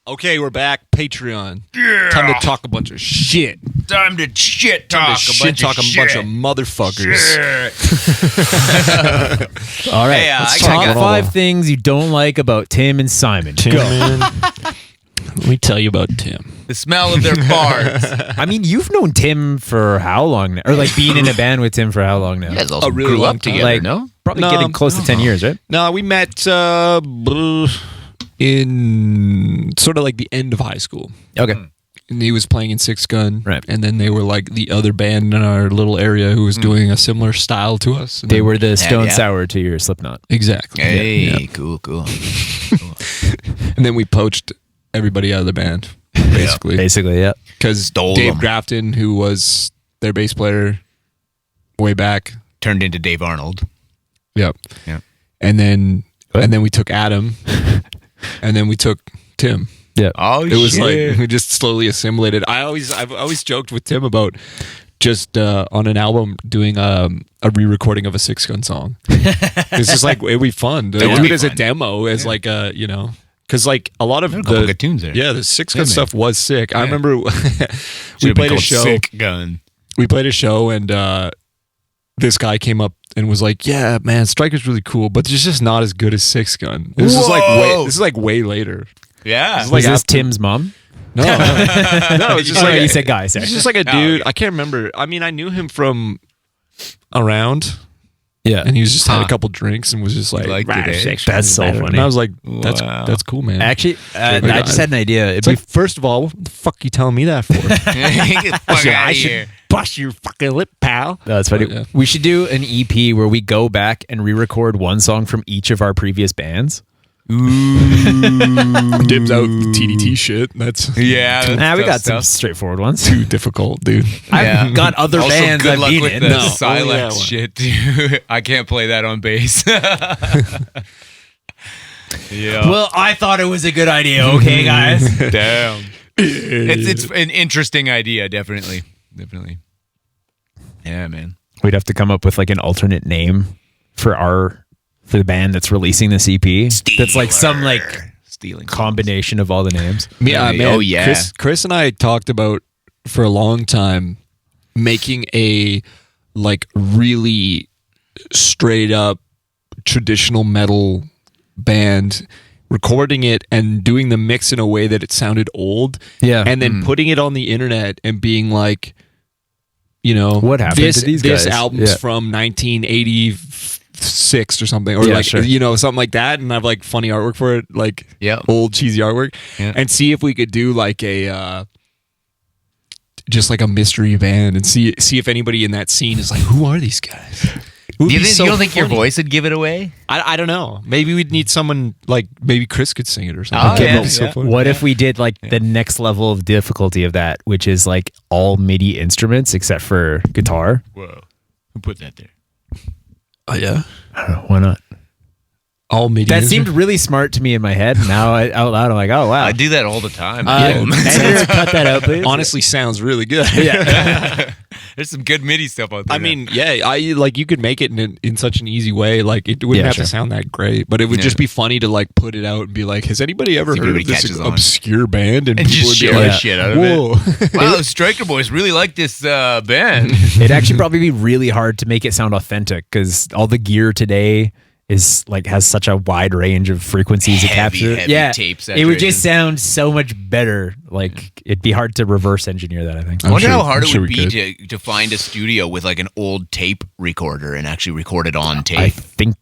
Okay, we're back. Patreon. Yeah. Time to talk a bunch of shit. Time to shit talk a bunch of motherfuckers. All right. Hey, let's I top got- 5 things you don't like about Tim and Simon. Tim, Go. man. Let me tell you about Tim. The smell of their farts. I mean, you've known Tim for how long now? Or like being in a band with Tim for how long now? You guys also really grew long up time. together, Like, no? Probably No, getting close to 10 years, right? No, we met in sort of like the end of high school. Okay. And he was playing in Six Gun. Right. And then they were like the other band in our little area who was doing a similar style to us. And They then- were the Stone yeah. Sour to your Slipknot. Exactly. Hey, Yeah. cool. And then we poached everybody out of the band, basically. Basically, yeah. Because Stole Dave them. Grafton, who was their bass player way back. Turned into Dave Arnold. Yep. Yeah. And then we took Adam. And then we took Tim. Yeah. Oh, It was like we just slowly assimilated. I've always joked with Tim about just on an album doing a re-recording of a Six Gun song. It's just like it'd be fun to That would do be it as a fun. demo, as like a because like a lot of There are a couple the good tunes there. yeah, the Six Gun Yeah, man. stuff was sick. I Yeah. remember we Should've been played a called show. Sick Gun. We played a show and this guy came up and was like, "Yeah, man, Striker's really cool, but it's just not as good as Six Gun." This Whoa! is like way later. Yeah. It's Was like this after- Tim's mom? No, it's just Oh, like you said guy. Sorry. He's just like a Oh, dude. okay. I can't remember. I mean, I knew him from around, Yeah. and he was just had Huh. a couple drinks and was just like, liked it, "Rah, eh? Six That's Gun's so better." funny. And I was like, "That's Wow. that's cool, man." Actually, I Like, just had an idea. it's like, first of all, what the fuck you telling me that for? Get the fuck Yeah, out I of should here. bust your fucking lip, pal. That's funny. But, yeah. We should do an EP where we go back and re-record one song from each of our previous bands. Dips out the TDT shit. That's Yeah. Nah, we tough got some stuff. straightforward ones. too difficult, dude. Yeah. I've got other Also, bands good I've luck been with in. the No. Silex Only that one. shit, dude. I can't play that on bass. Yeah. Well, I thought it was a good idea. Okay, guys. Damn. It's an interesting idea, definitely. Yeah, man. We'd have to come up with like an alternate name for the band that's releasing this EP. That's like some like Stealing combination of all the names. Yeah, man. Oh, yeah. Chris and I talked about for a long time making a like really straight up traditional metal band, recording it and doing the mix in a way that it sounded old. Yeah. And then putting it on the internet and being like, What happened this, to these this guys? album's Yeah. from 1986 or something, or Yeah, like sure. something like that, and have like funny artwork for it, like Yeah. old cheesy artwork, Yeah. and see if we could do like a just like a mystery band, and see if anybody in that scene is like, who are these guys? It would You be so don't think your funny. voice would give it away? I don't know. Maybe we'd need someone like maybe Chris could sing it or something. Oh, That'd yeah, be so yeah. funny. What if we did like the next level of difficulty of that, which is like all MIDI instruments except for guitar? Whoa. Who put that there? Oh yeah, I don't know, why not? all MIDI. That seemed really smart to me in my head. Now out loud, I'm like, oh wow. I do that all the time. Editor, cut that out, please. honestly sounds really good. There's some good MIDI stuff out there. I mean, yeah, I like you could make it in such an easy way. Like it wouldn't Yeah, have sure. to sound that great, but it would Yeah. just be funny to like put it out and be like, "Has anybody ever See if heard anybody of this catches on. obscure band?" And and people just would share be the like, shit out of "Whoa!" it. Wow, those Striker Boys really like this band. It'd actually probably be really hard to make it sound authentic because all the gear today is like has such a wide range of frequencies to Heavy, capture. heavy yeah, tape it would just saturation. sound so much better. Like it'd be hard to reverse engineer that. I think. I wonder sure- how hard I'm it sure would we be to find a studio with like an old tape recorder and actually record it on I tape. think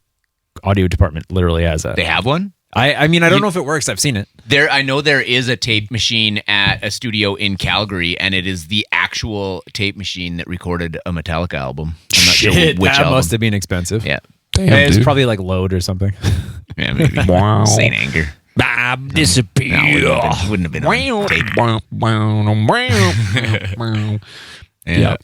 audio department literally has that. They have one? I mean, I don't know if it works. I've seen it. I know there is a tape machine at a studio in Calgary, and it is the actual tape machine that recorded a Metallica album. I'm not sure which that album. must have been expensive. Yeah. Damn, It's dude. probably like Load or something. Yeah, maybe. Wow. Saint Anger. Bob disappear. No, it wouldn't have been on tape. Yeah.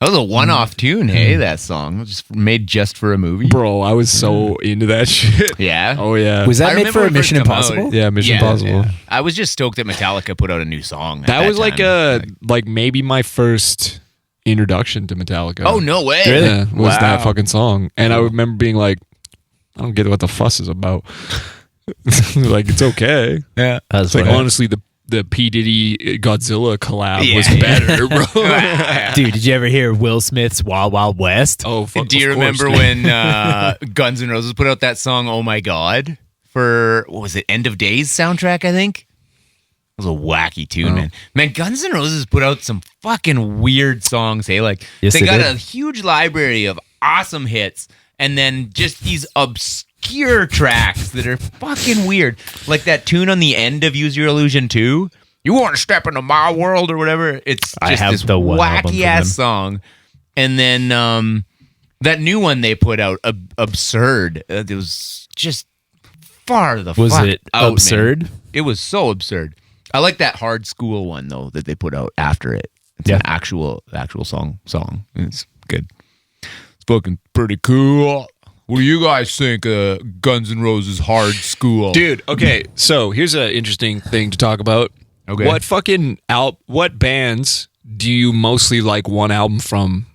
That was a one-off tune, hey, that song. Just made just for a movie. Bro, I was so into that shit. Yeah. Oh yeah. Was I that made remember for when it Mission first come out. Impossible? Yeah, Mission Impossible. Yeah. I was just stoked that Metallica put out a new song. at That was like time. like maybe my first introduction to Metallica. Oh, no way. Yeah, was that Wow. fucking song. And I remember being like, I don't get what the fuss is about. Like, it's okay. Yeah. That's It's like, right. honestly, the P. Diddy Godzilla collab was Yeah. better, bro. Dude, did you ever hear Will Smith's Wild Wild West? Oh, fuck, Do you of course, remember dude. when Guns N' Roses put out that song "Oh My God" for what was it, End of Days soundtrack? I think it was a wacky tune, man. Man, Guns N' Roses put out some fucking weird songs. Hey, like Yes, they they got did. a huge library of awesome hits, and then just these obscure tracks that are fucking weird, like that tune on the end of "Use Your Illusion 2." You want to step into my world or whatever? It's just I have this the one album wacky from ass them. song, and then that new one they put out, Absurd. It was just far the Was fuck it out, absurd? man. It was so absurd. I like that Hard School one though that they put out after it. It's Yeah. an actual song. It's good. It's fucking pretty cool. What do you guys think of Guns N' Roses Hard School? Dude, okay, so here's an interesting thing to talk about. Okay. What fucking what bands do you mostly like one album from,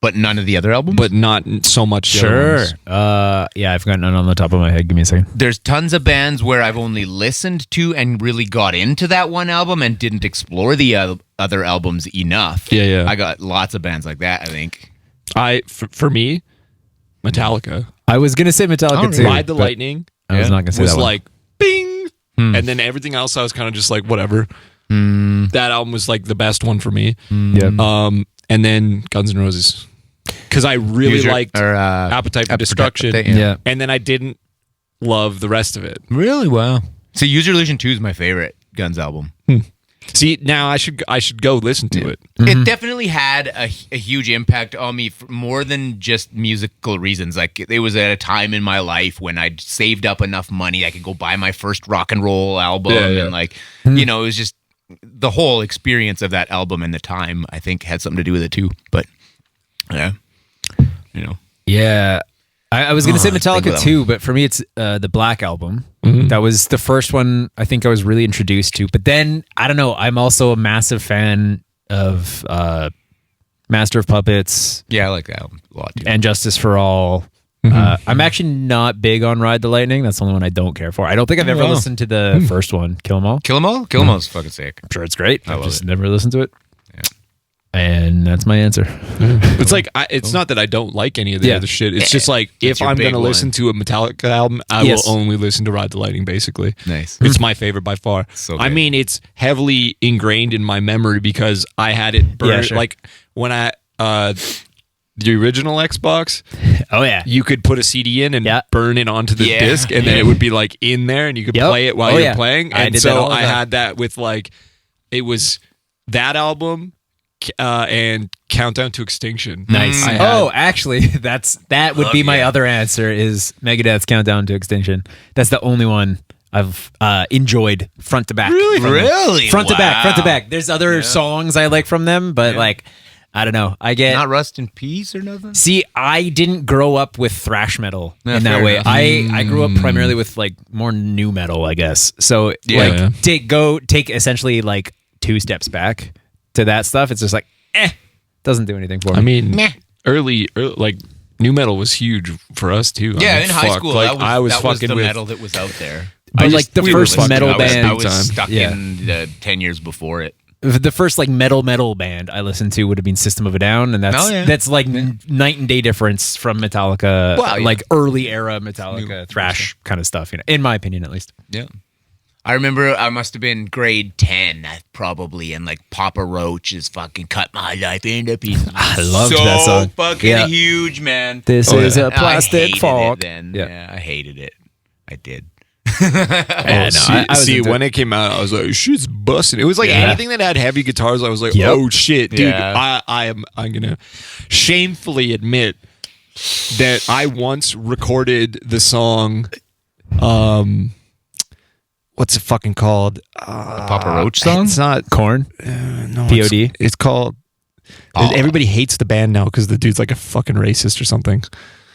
But none of the other albums? but not so much the other Sure. ones? Yeah, I've got none on the top of my head. Give me a second. There's tons of bands where I've only listened to and really got into that one album and didn't explore the other albums enough. Yeah, yeah. I got lots of bands like that, I think. For me, Metallica. I was gonna say Metallica Oh, too. Ride the but Lightning I was not gonna say was that one. like bing, and then everything else I was kind of just like whatever. That album was like the best one for me. Yeah. And then Guns N' Roses, because I really liked Appetite for Destruction, Yeah. and then I didn't love the rest of it. Really? Wow. So Use Your Illusion 2 is my favorite Guns album. See, now I should go listen to it. It definitely had a huge impact on me for more than just musical reasons. Like it was at a time in my life when I'd saved up enough money I could go buy my first rock and roll album, Yeah, yeah. and like it was just the whole experience of that album and the time. I think had something to do with it too. But yeah, Yeah. I was going to say think Metallica of that too, but for me, it's the Black Album. That was the first one I think I was really introduced to. But then, I don't know, I'm also a massive fan of Master of Puppets yeah, I like that album a lot too. and Justice for All. I'm actually not big on Ride the Lightning. That's the only one I don't care for. I don't think I've ever wow. listened to the first one, Kill 'Em All. Kill 'Em All? Kill 'Em All's fucking sick. I'm sure it's great. I've love just it. never listened to it. Yeah. And that's my answer. It's like it's not that I don't like any of the Yeah. other shit. It's just like if your I'm big gonna listen one. to a Metallica album, I Yes. will only listen to Ride the Lightning. Basically, Nice. it's my favorite by far. So I good. mean, it's heavily ingrained in my memory because I had it burned. Yeah, sure. Like when I the original Xbox, Oh, yeah. you could put a CD in and Yeah. burn it onto the Yeah. disc, and then it would be like in there, and you could Yep. play it while Oh, you're yeah. playing. I And did that so all the I time. had that with like it was that album and Countdown to Extinction. Nice. I had- Oh, actually, that would be my yeah. other answer is Megadeth's Countdown to Extinction. That's the only one I've enjoyed front to back. Really? From them. Really? Front to back, front to Wow. back. There's other songs I like from them, but like, I don't know. I get. Not Rust in Peace or nothing? See, I didn't grow up with thrash metal Yeah, in that fair way. enough. I grew up primarily with like more new metal, I guess. So Yeah. take essentially like 2 steps back to that stuff. It's just like, doesn't do anything for me. I mean, Meh. early like new metal was huge for us too. Yeah, I mean, in high fuck, school, like, I was fucking the with metal that was out there. But like the we were first fucking- metal I was band, I was time. stuck Yeah. in the 10 years before it. the first like metal band I listened to would have been System of a Down, and that's Oh, yeah. that's like night and day difference from Metallica, Well, yeah. like early era Metallica thrash kind of stuff. In my opinion, at least. Yeah. I remember I must have been grade 10 probably, and like Papa Roach is fucking cut my life into pieces. I loved so that song. fucking Yeah. huge, man. This Oh, is yeah. a plastic I hated fork. it then. Yeah. Yeah, I hated it. I did. Yeah, no, see, I was see into when it came out, I was like, "Shit's busting." It was like Yeah. anything that had heavy guitars. I was like, Yep. "Oh shit, dude!" Yeah. I'm gonna shamefully admit that I once recorded the song. What's it fucking called? Papa Roach song? It's not Corn. no. POD? It's called. Everybody hates the band now because the dude's like a fucking racist or something.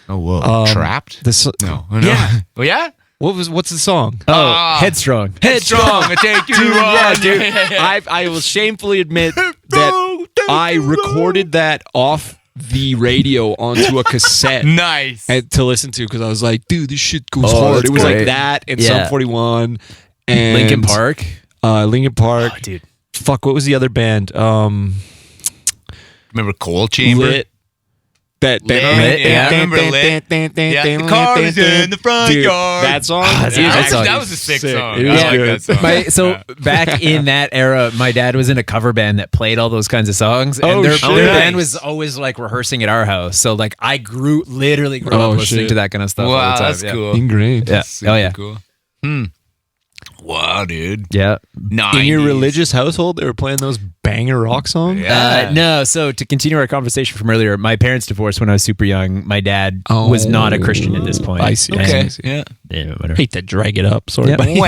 Oh, whoa. Trapped? This No. Yeah. Oh, yeah? What's the song? Oh, Headstrong. Headstrong. I take you Dude, yeah, on. dude. I will shamefully admit that I recorded that off the radio onto a cassette Nice. to listen to because I was like, dude, this shit goes Oh, hard. that's It was great. like that and Yeah. Sum 41 and Linkin Park. Linkin Park. Oh, dude. Fuck, what was the other band? Remember Coal Chamber? Lit. That Lit, yeah, I remember Lit. Yeah, the car is in the front Dude, yard. that song. that's a Yeah, good song. that was a sick song. It I was like good. that song. So back in that era, my dad was in a cover band that played all those kinds of songs, and Oh, their shit. band Nice. was always like rehearsing at our house. So like I literally grew Oh, up listening shit. to that kind of stuff. all Wow, the time. that's Yeah. cool. Ingrained. Yeah. Super Oh yeah. cool. Wow, dude. Yeah. In your 90s. religious household, they were playing those banger rock songs? Yeah. No, so to continue our conversation from earlier, my parents divorced when I was super young. My dad was not a Christian at this point. I see. Okay. I see. Yeah. Yeah, whatever. Hate to drag it up. Sorry, Yeah. buddy.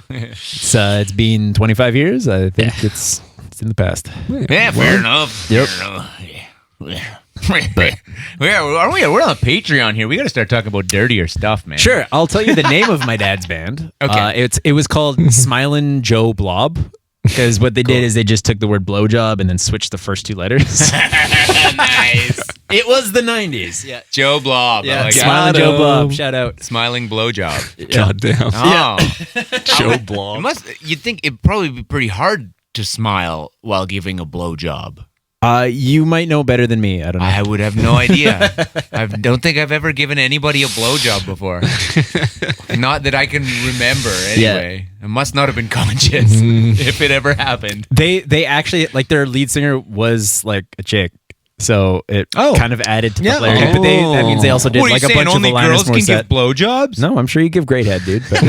It's been 25 years. I think it's in the past. Yeah, fair enough. Yep. Fair enough. Yeah. But we're on Patreon here. We got to start talking about dirtier stuff, man. Sure, I'll tell you the name of my dad's band. Okay. It was called Smilin' Joe Blob because what they did is they just took the word blowjob and then switched the first two letters. Nice. It was the 90s. Yeah. Joe Blob. I like Smilin' Got Joe him. Blob. Shout out. Smiling blowjob. Goddamn. Oh. Joe It Blob. you'd think it'd probably be pretty hard to smile while giving a blowjob. You might know better than me. I don't know. I would have no idea. I don't think I've ever given anybody a blowjob before. Not that I can remember anyway. I must not have been conscious if it ever happened. They actually like their lead singer was like a chick. So it kind of added to the Yeah. flair. Oh. But that means they also did What are you like a saying? bunch of Only Alanis girls can give Morissette. blowjobs? No, I'm sure you give great head, dude. But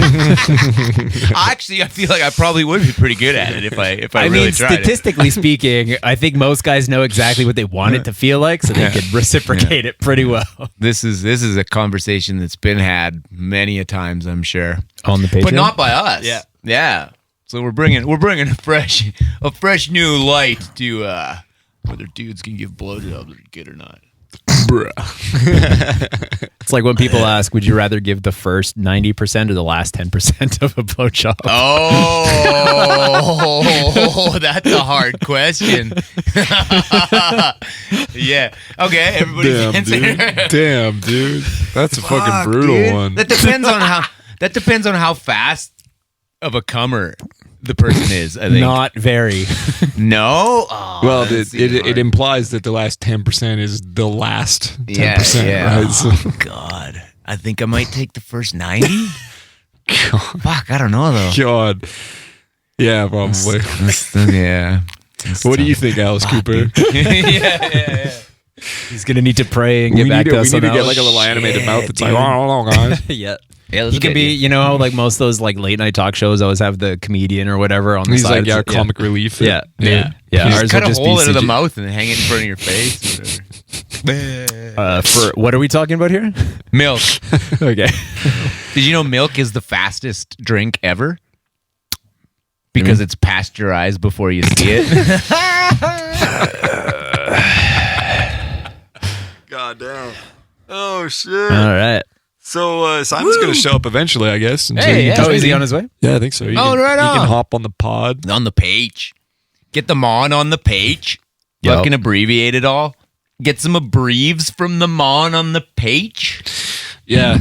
Actually, I feel like I probably would be pretty good at it if I I really mean, tried it. statistically speaking, I think most guys know exactly what they want it to feel like, so they could reciprocate it pretty well. This is a conversation that's been had many a times, I'm sure, On the Patreon, but not by us. Yeah. yeah. So we're bringing a fresh new light to whether dudes can give blowjobs or good or not. It's like when people ask, "Would you rather give the first 90% or the last 10% of a blowjob?" Oh, that's a hard question. Yeah. Okay. Everybody's Damn, answer. dude. Damn, dude. That's a Fuck, fucking brutal dude. one. That depends on how fast of a comer the person is. I think. Not very. No. Oh, Well, that it seems hard. implies that the last 10% is the last 10%, Yeah. right? So, Oh, God, I think I might take the first 90. Fuck, I don't know though. God. Yeah, probably. Yeah. What do you think, Alice Cooper? yeah. He's gonna need to pray and get we back need to to, we us need on to get that like a little animated Shit, mouth that's like, dude. I don't know, guys. yeah. Yeah, He can be, you know how like most of those like late night talk shows always have the comedian or whatever on the He's side. like, yeah, comic relief. Yeah, Yeah. yeah. Just Ours cut will a just hole be into the CG. mouth and hang it in front of your face. Whatever. For what are we talking about here? Milk. Okay. Did you know milk is the fastest drink ever? Because it's pasteurized before you see it. God damn. Oh, shit. All right. So Simon's going to show up eventually, I guess. And Hey, so yeah. Oh, is he on his way? yeah, I think so. You Oh, can, right you can on. hop on the pod. On the page. Get them on the page. Yep. Fucking abbreviate it all. Get some abbreves from the on the page. Yeah.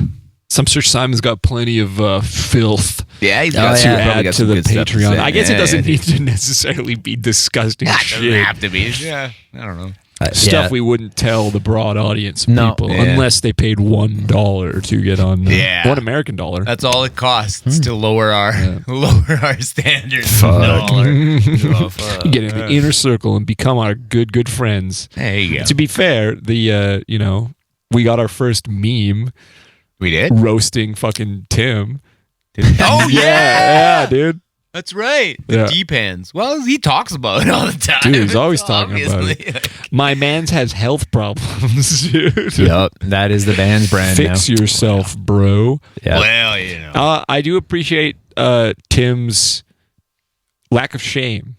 So I'm sure Simon's got plenty of filth Yeah, he's Oh, got yeah. some, to probably add got to some the good stuff to Patreon. say. I guess it Yeah, doesn't yeah. need to necessarily be disgusting It doesn't shit. have to be. Yeah, I don't know. Stuff we wouldn't tell the broad audience of No. people Yeah. unless they paid $1 to get on Yeah. $1 American dollar. That's all it costs to lower our standards. Fuck. Oh, fuck. Get in the inner circle and become our good friends. There you go. To be fair, the we got our first meme We did? roasting fucking Tim. Oh, Yeah, dude. That's right. The Yeah. D-pans. Well, he talks about it all the time. Dude, he's always talking about Obviously. My man's has health problems, dude. Yep. That is the band's brand Fix now. yourself, bro. Yeah. Well, you know. I do appreciate Tim's lack of shame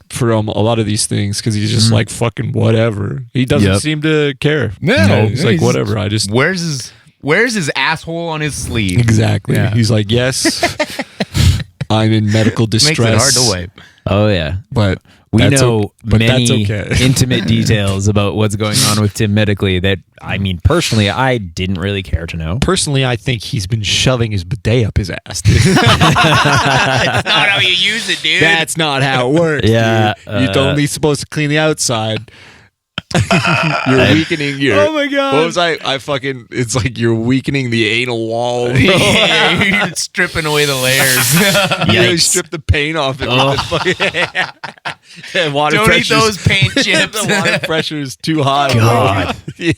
from a lot of these things because he's just like fucking whatever. He doesn't Yep. seem to care. No, He's like whatever. I just Where's his asshole on his sleeve? exactly. Yeah. He's like yes. I'm in medical distress. Makes it hard to wipe. Oh yeah. But We that's know but many that's okay. intimate details about what's going on with Tim medically that, I mean, personally, I didn't really care to know. Personally, I think he's been shoving his bidet up his ass. Dude. That's not how you use it, dude. That's not how it works. Yeah, dude. You're only supposed to clean the outside. You're weakening your. Oh my God. What was I fucking. It's like you're weakening the anal wall. Bro. Yeah, you're stripping away the layers. You really Yikes. strip the paint off it. Yeah, water Don't eat pressure's- those paint chips. The water pressure is too high. God. Yeah.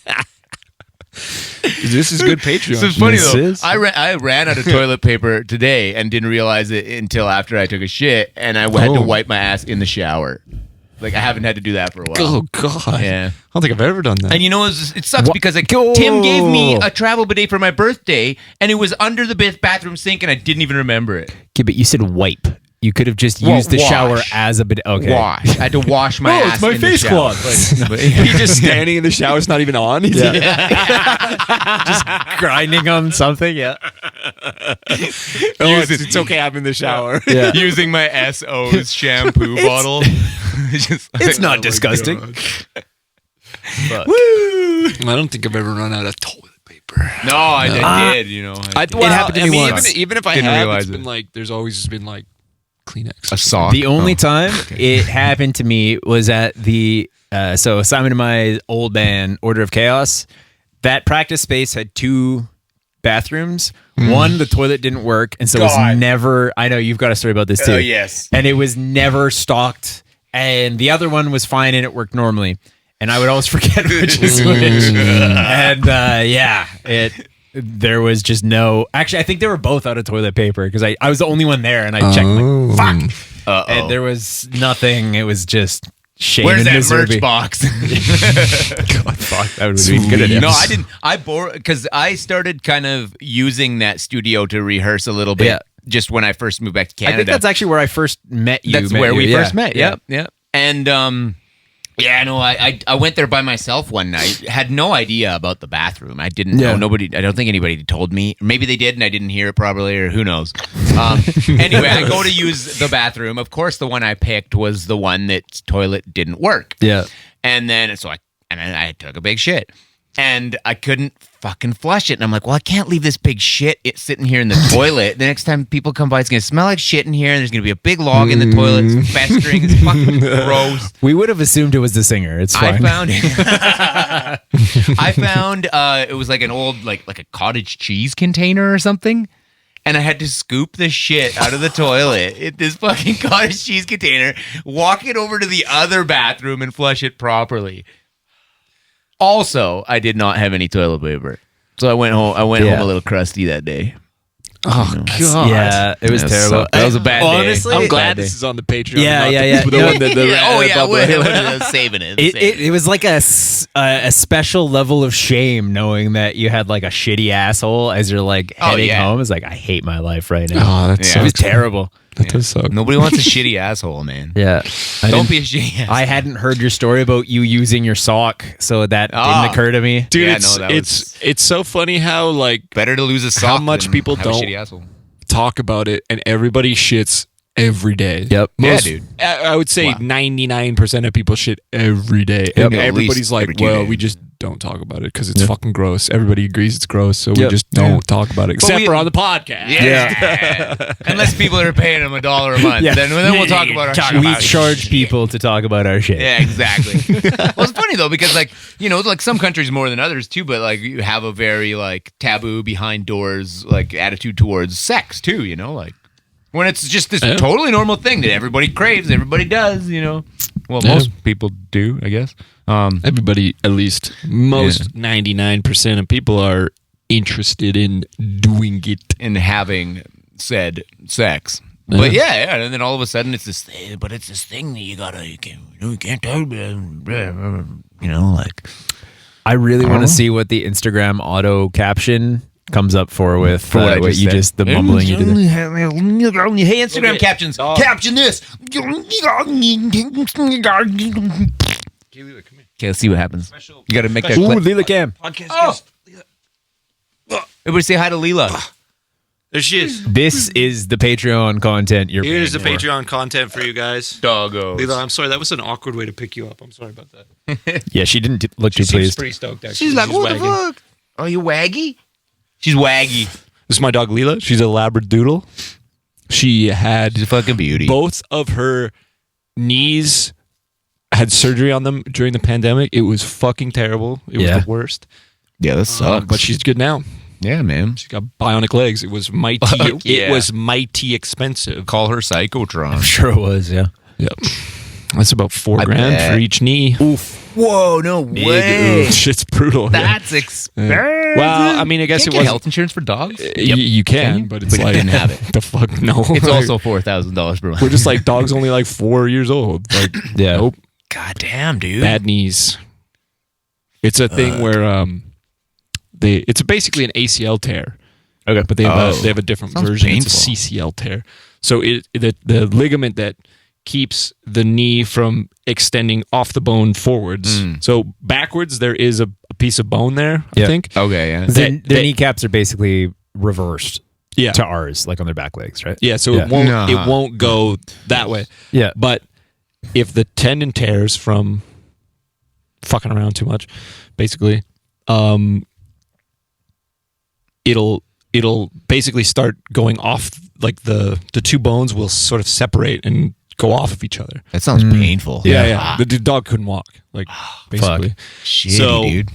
This is good Patreon. So it's funny This though. is- I ran out of toilet paper today and didn't realize it until after I took a shit, and I had to Oh. wipe my ass in the shower. Like I haven't had to do that for a while. Oh God. Yeah. I don't think I've ever done that. And you know, it sucks What? because like, Go. Tim gave me a travel bidet for my birthday, and it was under the bathroom sink, and I didn't even remember it. Okay, but you said wipe. You could have just Well, used the shower wash. as a bit. Okay. Wash. I had to wash my ass. in the shower. He's just standing in the shower. It's not even on. He's Grinding on something. Yeah. it's okay. I'm in the shower. Yeah. Using my SO's shampoo bottle. Just like- It's not disgusting. I don't think I've ever run out of toilet paper. No, I did. You know, It happened to me once. Even if I Didn't have, realize it's been it. like there's always just been like Kleenex. a sock. The only time it happened to me was at the so Simon and my old band, Order of Chaos. That practice space had two bathrooms. One, the toilet didn't work, and so it God. was never. I know you've got a story about this too. Oh, yes. And it was never stocked. And the other one was fine and it worked normally. And I would always forget which is which. And there was just no. Actually, I think they were both out of toilet paper because I was the only one there, and I checked. Oh. Like, fuck. And there was nothing. It was just shame. Where's and that misery. merch box? God, fuck, that would have been good idea. No, I didn't. I bore because I started kind of using that studio to rehearse a little bit. Yeah. Just when I first moved back to Canada. I think that's actually where I first met you. That's where we Yeah. first met. Yeah. Yeah. And I went there by myself one night. Had no idea about the bathroom. I didn't know. I don't think anybody told me. Maybe they did and I didn't hear it properly, or who knows. Anyway, I go to use the bathroom. Of course, the one I picked was the one that toilet didn't work. Yeah. And then I took a big shit. And I couldn't fucking flush it. And I'm like, well, I can't leave this big shit sitting here in the toilet. The next time people come by, it's going to smell like shit in here. And there's going to be a big log in the toilet. It's festering. It's fucking gross. We would have assumed it was the singer. It's fine. I found it was like an old, like a cottage cheese container or something. And I had to scoop the shit out of the toilet in this fucking cottage cheese container, walk it over to the other bathroom and flush it properly. Also, I did not have any toilet paper. So I went home a little crusty that day. Oh God. Yeah, it was That terrible. sucked. That was a bad day. Honestly, I'm glad bad this day. is on the Patreon. Yeah, not yeah, the- yeah. The one that we're saving it. It was like a special level of shame knowing that you had like a shitty asshole as you're like heading home. It's like, I hate my life right now. Oh, that Yeah. It was sucks. terrible. That does suck. Nobody wants a shitty asshole, man. Yeah. Don't be a shitty asshole. I hadn't heard your story about you using your sock, so that didn't occur to me. Dude, Yeah, it's no, that it's so funny how like Better to lose a sock How much than people have a don't- shitty asshole. talk about it and everybody shits every day. Yep. Yeah, dude. I would say 99% of people shit every day. Yep. And At everybody's least like, every 2 well, days. we just don't talk about it because it's fucking gross. Everybody agrees it's gross, so we Yep. just don't talk about it. Except we- for on the podcast. Yeah. Unless people are paying them $1 a month, Yeah. then we'll talk about our shit. We charge people to talk about our shit. Yeah, exactly. Well, it's funny though because like like some countries more than others too, but like you have a very like taboo behind doors like attitude towards sex too. Like when it's just this totally normal thing that everybody craves, everybody does. Well, Yeah. most people do, I guess. Everybody, at least most 99% of people are interested in doing it. In having said sex. But yeah, and then all of a sudden it's this thing, but it's this thing that you can't talk about, like. I really want to see what the Instagram auto caption comes up for with what I what just you said. just the mumbling you did. Hey, Instagram captions, caption this. Okay, let's see what happens. You got to make that Ooh, clip. Lila Cam. Everybody say hi to Leela. There she is. This is the Patreon content. Here's the paying for. Patreon content for you guys. Doggos. Leela, I'm sorry. That was an awkward way to pick you up. I'm sorry about that. Yeah, she didn't look She too seems pleased. pretty stoked, actually. She's like, what wagging. the fuck? Are you waggy? She's waggy. This is my dog Leela. She's a Labradoodle. She had She's a fucking beauty. both of her knees had surgery on them during the pandemic. It was fucking terrible. It was Yeah. the worst. Yeah, that sucks. But she's good now. yeah, man. She's got bionic legs. It was mighty. Fuck yeah. It was mighty expensive. Call her Psychotron. I'm sure it was. Yeah. Yep. That's about $4,000 bet. for each knee. Whoa, no way. Shit's brutal. yeah. That's expensive. Well, I mean, I guess Can't it get was health insurance for dogs. You can, but it's But you like didn't have it. The fuck no. It's Like, also $4,000 per month. we're just like dogs only like 4 years old. Like Yeah. nope, God damn, dude. bad knees. It's a thing where it's basically an ACL tear. Okay. But they have a different Sounds version. painful. It's a CCL tear. So the ligament that keeps the knee from extending off the bone forwards. So backwards there is a piece of bone there, I Yeah. think. Okay, yeah. Their that- kneecaps are basically reversed Yeah. to ours, like on their back legs, right? Yeah, so Yeah. it won't go that way. Yeah. But if the tendon tears from fucking around too much, basically, it'll basically start going off, like the two bones will sort of separate and go off of each other. That sounds painful. Yeah. The dog couldn't walk, like basically. Shitty, So- dude.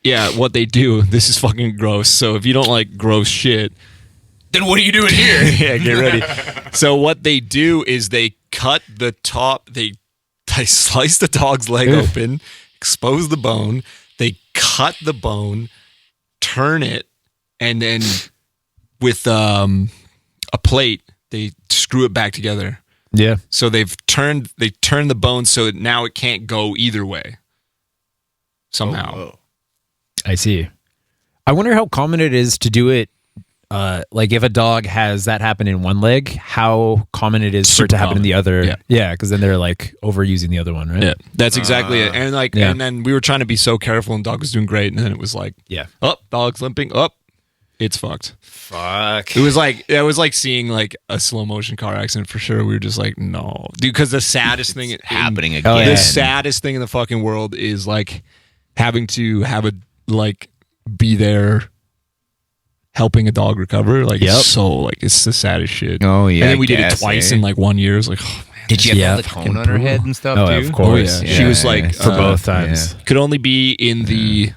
Yeah, what they do, this is fucking gross. So if you don't like gross shit, Then what are you doing here? yeah, get ready. So what they do is they cut the top, they slice the dog's leg open, expose the bone, they cut the bone, turn it, and then with a plate, they screw it back together. Yeah. So they turned the bone so now it can't go either way. Somehow. I see. I wonder how common it is to do it. Like if a dog has that happen in one leg, how common it is for it to Super happen in common. the other. Yeah. Because then they're like overusing the other one, right? Yeah, that's exactly it. And like, Yeah. and then we were trying to be so careful, and dog was doing great, and then it was like, Yeah. oh, dog's limping, oh, it's fucked. Fuck. It was like seeing like a slow motion car accident for sure. We were just like, no, dude, because the saddest thing Happening Oh, again. yeah. the saddest thing in the fucking world is like having to have a like be there helping a dog recover. Like Yep. it's so like it's the saddest shit. Oh, yeah, and then we did it guess, twice eh? in like 1 year. It was like, oh man, Did she have Yeah. all the cone on her head and stuff Oh, too? of course. yeah. She was like, For Uh, both times. could only be in the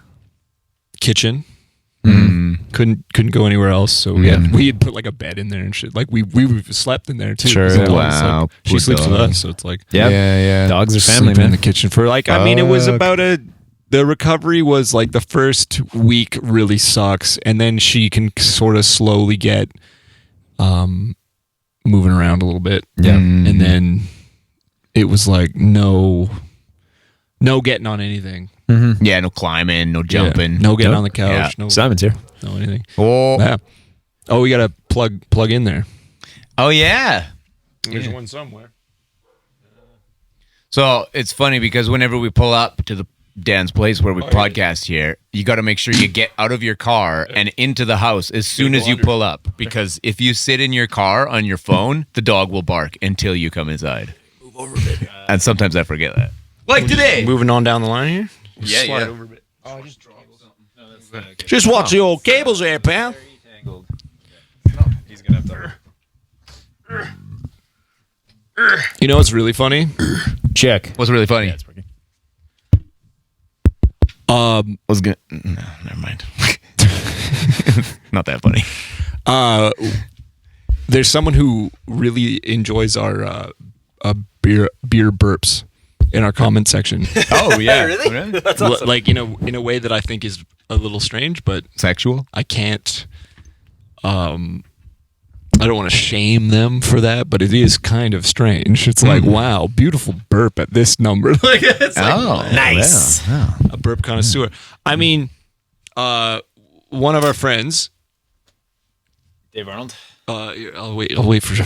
kitchen. Mm. Couldn't go anywhere else. So we had put like a bed in there and shit. Like we slept in there too. Sure. So, Wow, like, she poor sleeps with dog. us, so it's like Yeah. Dogs are family, sleeping in man. the kitchen for like. I mean, it was Fuck. about the recovery was like the first week really sucks, and then she can sort of slowly get moving around a little bit. Yeah. And then it was like no getting on anything. Yeah, no climbing, no jumping. Yeah. No getting Nope. on the couch. Yeah. Simon's here. No anything. Oh, Yeah. Oh, we got to plug in there. oh yeah. There's one somewhere. So it's funny because whenever we pull up to the Dan's place where we podcast here, you got to make sure you get out of your car and into the house as soon as you pull up. Because if you sit in your car on your phone, the dog will bark until you come inside. Move over a bit. And sometimes I forget that. Like today. Moving on down the line here. Yeah, yeah. Over a bit. Just watch the old cables there, pal. He's going to have to. You know what's really funny? Check. What's really funny? It's working. Was good. No, never mind. Not that funny. There's someone who really enjoys our beer burps in our comment section. Oh yeah, really? That's Like in a way that I think is a little strange, but Sexual? I can't. I don't want to shame them for that, but it is kind of strange. It's like, wow, beautiful burp at this number. Like it's like, nice. Yeah. a burp connoisseur. I mean, one of our friends. Dave Arnold. Here, I'll wait for.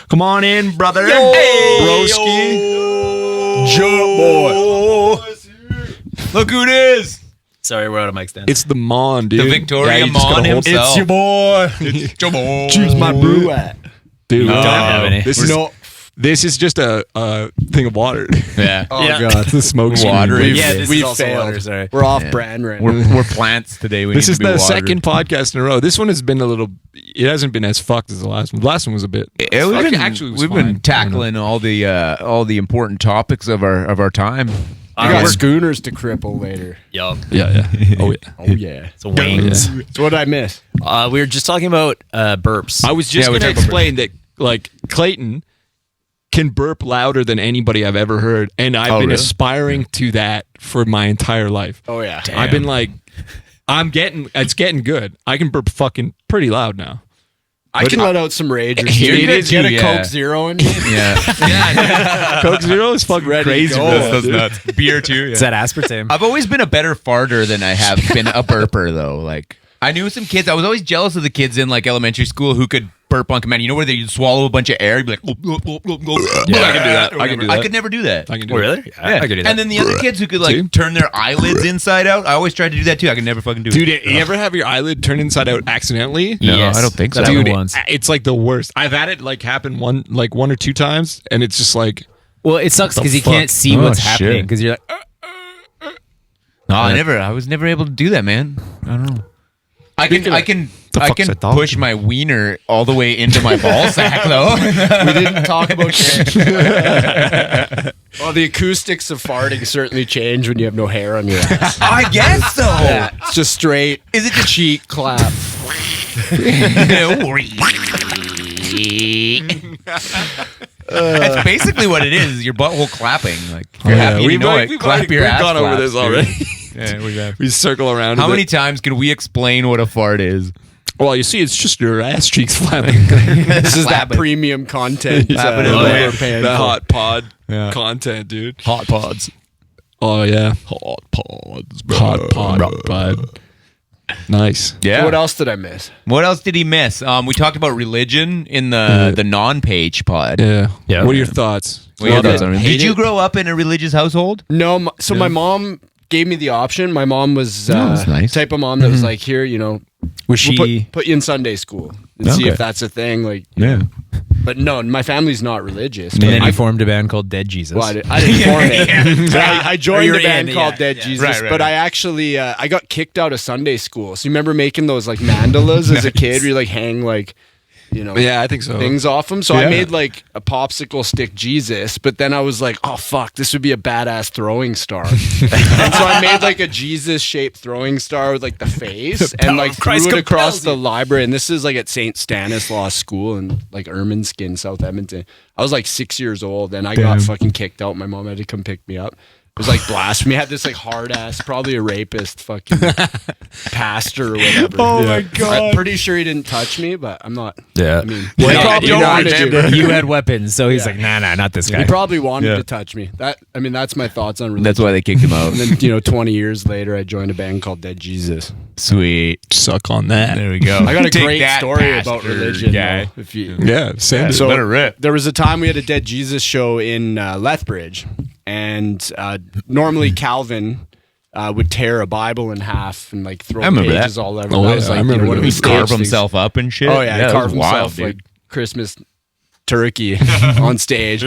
Come on in, brother. Broski. Jump boy. Look who it is. Sorry, we're out of mic stand. It's the Mon, dude. The Victoria you just gotta Mon hold- himself. boy. It's your boy. Where's my brew at? Dude, don't have any. This is just a thing of water. Yeah. Oh Yeah. god, The smoke Water. screen. Yeah, this we is also failed. water, sorry. We're off Yeah. brand right now. We're plants today. We This need is to be the watered. second podcast in a row. This one has been a little. It hasn't been as fucked as the last one. The last one was a bit. Yeah, we've been, actually, it was we've fine. been tackling all the important topics of our time. I got schooners to cripple later. Yup. Yeah. Oh yeah. Oh yeah. So wings. So what did I miss? We were just talking about burps. I was just Yeah, we going to talked about explain that like Clayton can burp louder than anybody I've ever heard, and I've been really? aspiring to that for my entire life. Oh yeah. I've been like, it's getting good. I can burp fucking pretty loud now. I can let out some rage. Or You're something. good Get too, a yeah. Coke Zero in me. Yeah. Coke Zero is fucking Ready to crazy. go. bro, dude. Beer too. Is that aspartame? I've always been a better farter than I have been a burper, though. Like, I knew some kids. I was always jealous of the kids in like elementary school who could burp on command. You know where they'd swallow a bunch of air? You'd be like, I can do that. I can do I that. could never do that. I can do Oh, it. really? Yeah, Yeah. I could do that. And then the other kids who could like See? turn their eyelids inside out. I always tried to do that too. I could never fucking do Dude, it. you ever have your eyelid turn inside out accidentally? No, Yes. I don't think so. That happened Dude, once. it's like the worst. I've had it like happen one or two times, and it's just like Well, it sucks What the because you fuck? can't see Oh, what's shit. happening because you're like, No, I was never able to do that, man. I don't know. I can fuck's a dog? push my wiener all the way into my ball sack though. We didn't talk about that. Well, the acoustics of farting certainly change when you have no hair on your ass. I guess so. Yeah, it's just straight. Is it just cheek clap? That's basically what it is. Your butthole clapping. Like if you're happy, you know it. Clap your ass. gone over flaps, this dude. already. Yeah, we have. We circle around. How with many it. times can we explain what a fart is? Well, you see, it's just your ass cheeks flapping. This is that Slap it. premium content Slap it that in there. we're paying The for. hot pod Yeah. content, dude. Hot pods. Oh yeah, hot pods, hot pod. Nice. Yeah. What else did I miss? What else did he miss? We talked about religion in the non-page pod. Yeah. Yeah. What are your thoughts? What are your Love thoughts it. on it? Hate Did you it? grow up in a religious household? No, so my mom gave me the option. My mom was that's nice. type of mom that was like, here, you know, was we'll she? put you in Sunday school and see Okay. if that's a thing. Like, Yeah. but no, my family's not religious. And then I, you formed a band called Dead Jesus. well, I didn't form it. So I joined you're a band in, called yeah, Dead yeah. Jesus, Right, right, but right. I actually I got kicked out of Sunday school. So you remember making those like mandalas as a kid, where you like hang like, you know, Yeah, I think so. things off them. So I Yeah. made like a popsicle stick Jesus, but then I was like, oh fuck, this would be a badass throwing star. And so I made like a Jesus shaped throwing star with like the face and like threw Christ it across compels the library. And this is like at St. Stanislaus School in like Ermineskin, South Edmonton. I was like 6 years old and I got fucking kicked out. My mom had to come pick me up. It was like blasphemy. I had this like hard ass, probably a rapist fucking pastor or whatever. Oh my God. I'm pretty sure he didn't touch me, but I'm not. Yeah. I mean, Well, he you probably don't wanted remember. to. You had weapons, so he's Yeah. like, nah, not this guy. He probably wanted Yeah. to touch me. That's my thoughts on religion. That's why they kicked him out. And then 20 years later, I joined a band called Dead Jesus. Sweet. Suck on that. There we go. I got a Take great that, story about pastor religion. guy. Though, if you, Yeah, same. so let it rip. there was a time we had a Dead Jesus show in Lethbridge, and normally Calvin would tear a Bible in half and like throw I remember pages that. all over. Oh, That yeah, was I like remember one of that. his He carved things. himself up and shit. Oh yeah, that carved was wild, himself dude. like Christmas turkey on stage.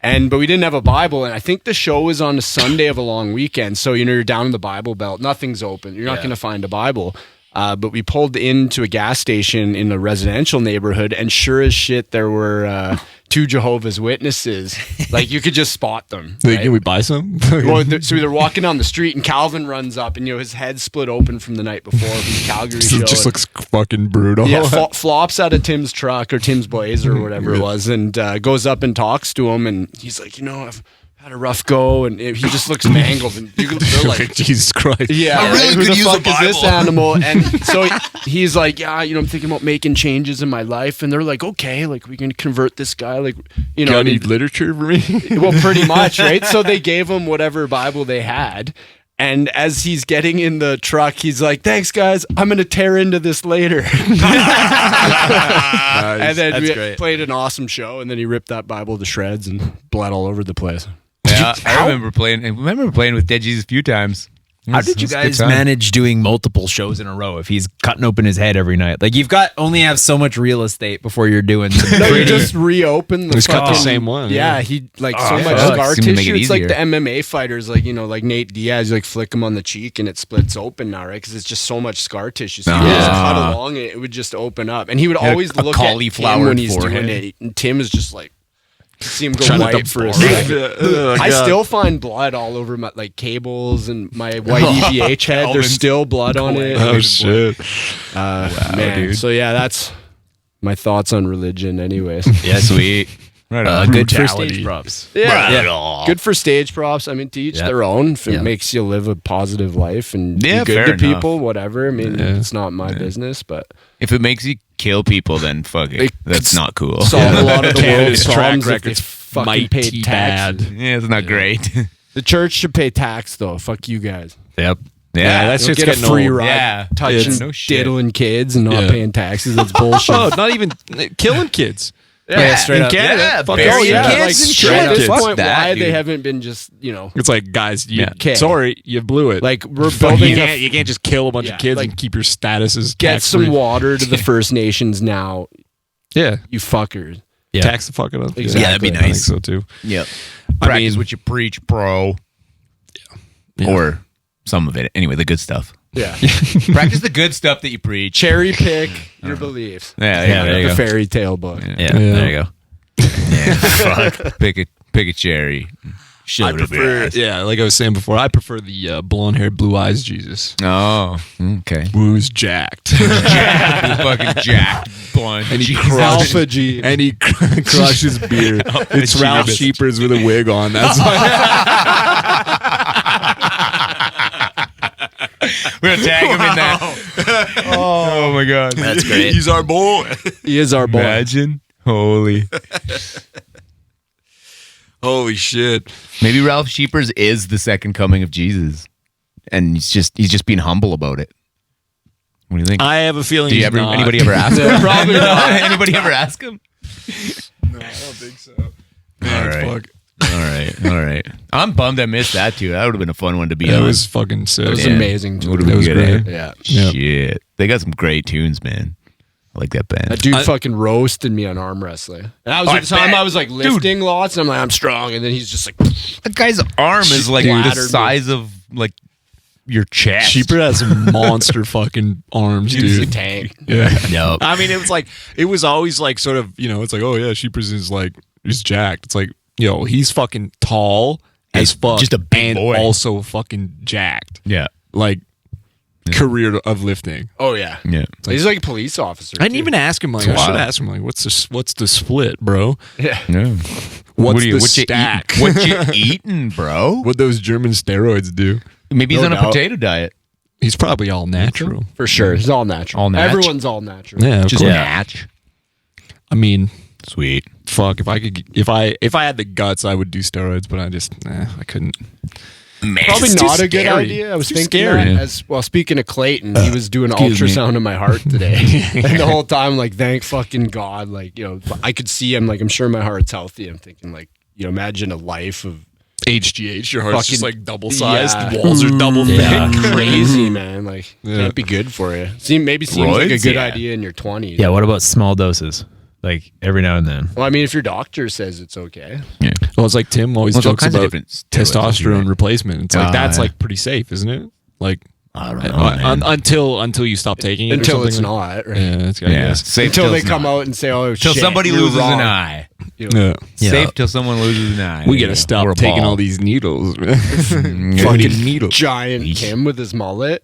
But we didn't have a Bible, and I think the show was on a Sunday of a long weekend. So you're down in the Bible Belt, nothing's open. You're not going to find a Bible. But we pulled into a gas station in a residential neighborhood, and sure as shit, there were 2 Jehovah's Witnesses. Like you could just spot them. Like, right? can we buy some? Well, so they're walking down the street, and Calvin runs up, and his head split open from the night before from the Calgary show. It just looks fucking brutal. Yeah, flops out of Tim's truck or Tim's Blazer or whatever it was, and goes up and talks to him, and he's like, I've had a rough go, and he just looks mangled, and they're like, Jesus Christ. yeah, I really who could the use a fuck is this Bible. animal? And so he's like, yeah, I'm thinking about making changes in my life, and they're like, okay, like we can convert this guy, like Got any literature for me? well, pretty much, right? So they gave him whatever Bible they had. And as he's getting in the truck, he's like, thanks, guys. I'm going to tear into this later. And then That's we great. played an awesome show. And then he ripped that Bible to shreds and bled all over the place. Yeah, I remember playing with Dead Jesus a few times. How did you It's a good guys time. manage doing multiple shows in a row if he's cutting open his head every night? Like you've got only have so much real estate before you're doing. The No, you pretty- just reopen the Just cut the fucking- same one, Yeah, yeah. he like so much fuck. scar Seemed to make tissue. it It's like easier. the MMA fighters, like like Nate Diaz, you like flick him on the cheek and it splits open now, right? Because it's just so much scar tissue. So you just cut along and it would just open up. And he would always a look cauliflower at Tim when he's forehead. doing it. And Tim is just like, see him go Trying to white for a bar- second. I still find blood all over my like cables and my white EVH head. There's still blood on it. Oh shit! Man. dude. So yeah, that's my thoughts on religion. Anyways, yeah, sweet. Right Good for Brutality. stage props. yeah, good for stage props. I mean, to each Yeah. their own. If it Yeah. makes you live a positive life and Yeah, be good fair to enough. people, whatever. I mean, Yeah. it's not my business, but If it makes you kill people, then fuck it. It- That's not cool. solve a lot of the Canada's world's track problems if they record's fucking mighty paid tax. bad. Yeah, it's not great. The church should pay tax though. Fuck you guys. Yep. Yeah, that's You'll just get a getting free old. ride Yeah. touching, It's no shit. diddling kids and not Yeah. paying taxes. That's bullshit. Oh, not even killing kids. Yeah, straight in up. Canada. Yeah, fuck burying oh, yeah. kids Like, and straight shit. At up this kids. point, that, why dude. they haven't been just It's like, guys, you, Okay. sorry, you blew it. like we're But building you can't just kill a bunch Yeah, of kids like, and keep your statuses get tax-free. some water to the First Nations now, Yeah, you fuckers. Yeah. tax the fuck out of them. Exactly. Yeah, that'd be I think nice. so too. Yep. I Practice mean- what you preach, bro. Yeah. Or some of it. Anyway, the good stuff. Yeah. Practice the good stuff that you preach. Cherry pick your beliefs. Yeah, Yeah, there you The go. fairy tale book. Yeah, there you go. Fuck. Pick a cherry. Shove I it up your prefer, ass. yeah, like I was saying before, I prefer the blonde haired, blue eyes Jesus. Oh, okay. Who's jacked, Fucking jacked blunt. and he Jesus. crushes, Alpha G. and he crushes beer. It's Ralph Jesus. Sheepers with a wig on. That's We're gonna tag him in that. Oh my god. That's great. He's our boy. He is our boy. Imagine. Holy. Holy shit! Maybe Ralph Sheepers is the second coming of Jesus. And he's just being humble about it. What do you think? I have a feeling. Do you he's ever not. anybody ever ask him? Probably not. Anybody ever ask him? No, I don't think so. All right. All right. I'm bummed I missed that too. That would have been a fun one to be It on. was fucking sick. It was Yeah. amazing. Too. Would have been was good, great. eh? Yeah. Yep. Shit. They got some great tunes, man. I like that band. That dude I- fucking roasted me on arm wrestling. And that was I the time bet. I was like lifting lots, and I'm like, I'm strong, and then he's just like, That guy's arm is like Splattered the me. size of like your chest. Sheeper has some monster fucking arms, he's a dude. tank. Yeah. No. I mean, it was always like sort of, it's like, oh yeah, Sheepers is like, he's jacked. It's like, yo, he's fucking tall as fuck. just a big and boy. also fucking jacked. Yeah. Like, career of lifting. Oh yeah. Yeah. He's like a police officer. I didn't too. even ask him, like, I Wow. should ask him, like, what's the split, bro? Yeah. No. What's what the what stack? You eating? What you eating, bro? What those German steroids do? Maybe he's No on a doubt. potato diet. He's probably all natural. For sure. He's all natural. All natch? Everyone's all natural. Yeah, of Just course. match. I mean, Sweet. fuck, if I had the guts, I would do steroids, but I couldn't. Man, Probably It's too not a good scary. idea. I was Too thinking scary. that as well. Speaking of Clayton, he was doing excuse me. ultrasound in my heart today, and the whole time, like, thank fucking God, like, I could see him. Like, I'm sure my heart's healthy. I'm thinking, like, imagine a life of HGH, your heart's just Fucking- like double sized, yeah. the walls are double thick. crazy, man. Like, Yeah. can't be good for you. Seems like a Roids? good Yeah. idea in your 20s. Yeah, what about small doses? Like every now and then. Well, I mean, if your doctor says it's okay, Well, it's like Tim always Well, there's all jokes kinds of about different steroids, testosterone right? replacement. It's like that's yeah. like pretty safe, isn't it? Like I don't know. man. until you stop taking it. or until it's something. not, right? Yeah, that's I Yeah. guess. Safe Until till they it's come not. out and say, "Oh, Till shit, somebody you're loses wrong." an eye. Yeah. Yeah. Safe till someone loses an eye. We gotta stop Or a taking ball. all these needles. man. Fucking Fucking needles. giant Tim with his mullet.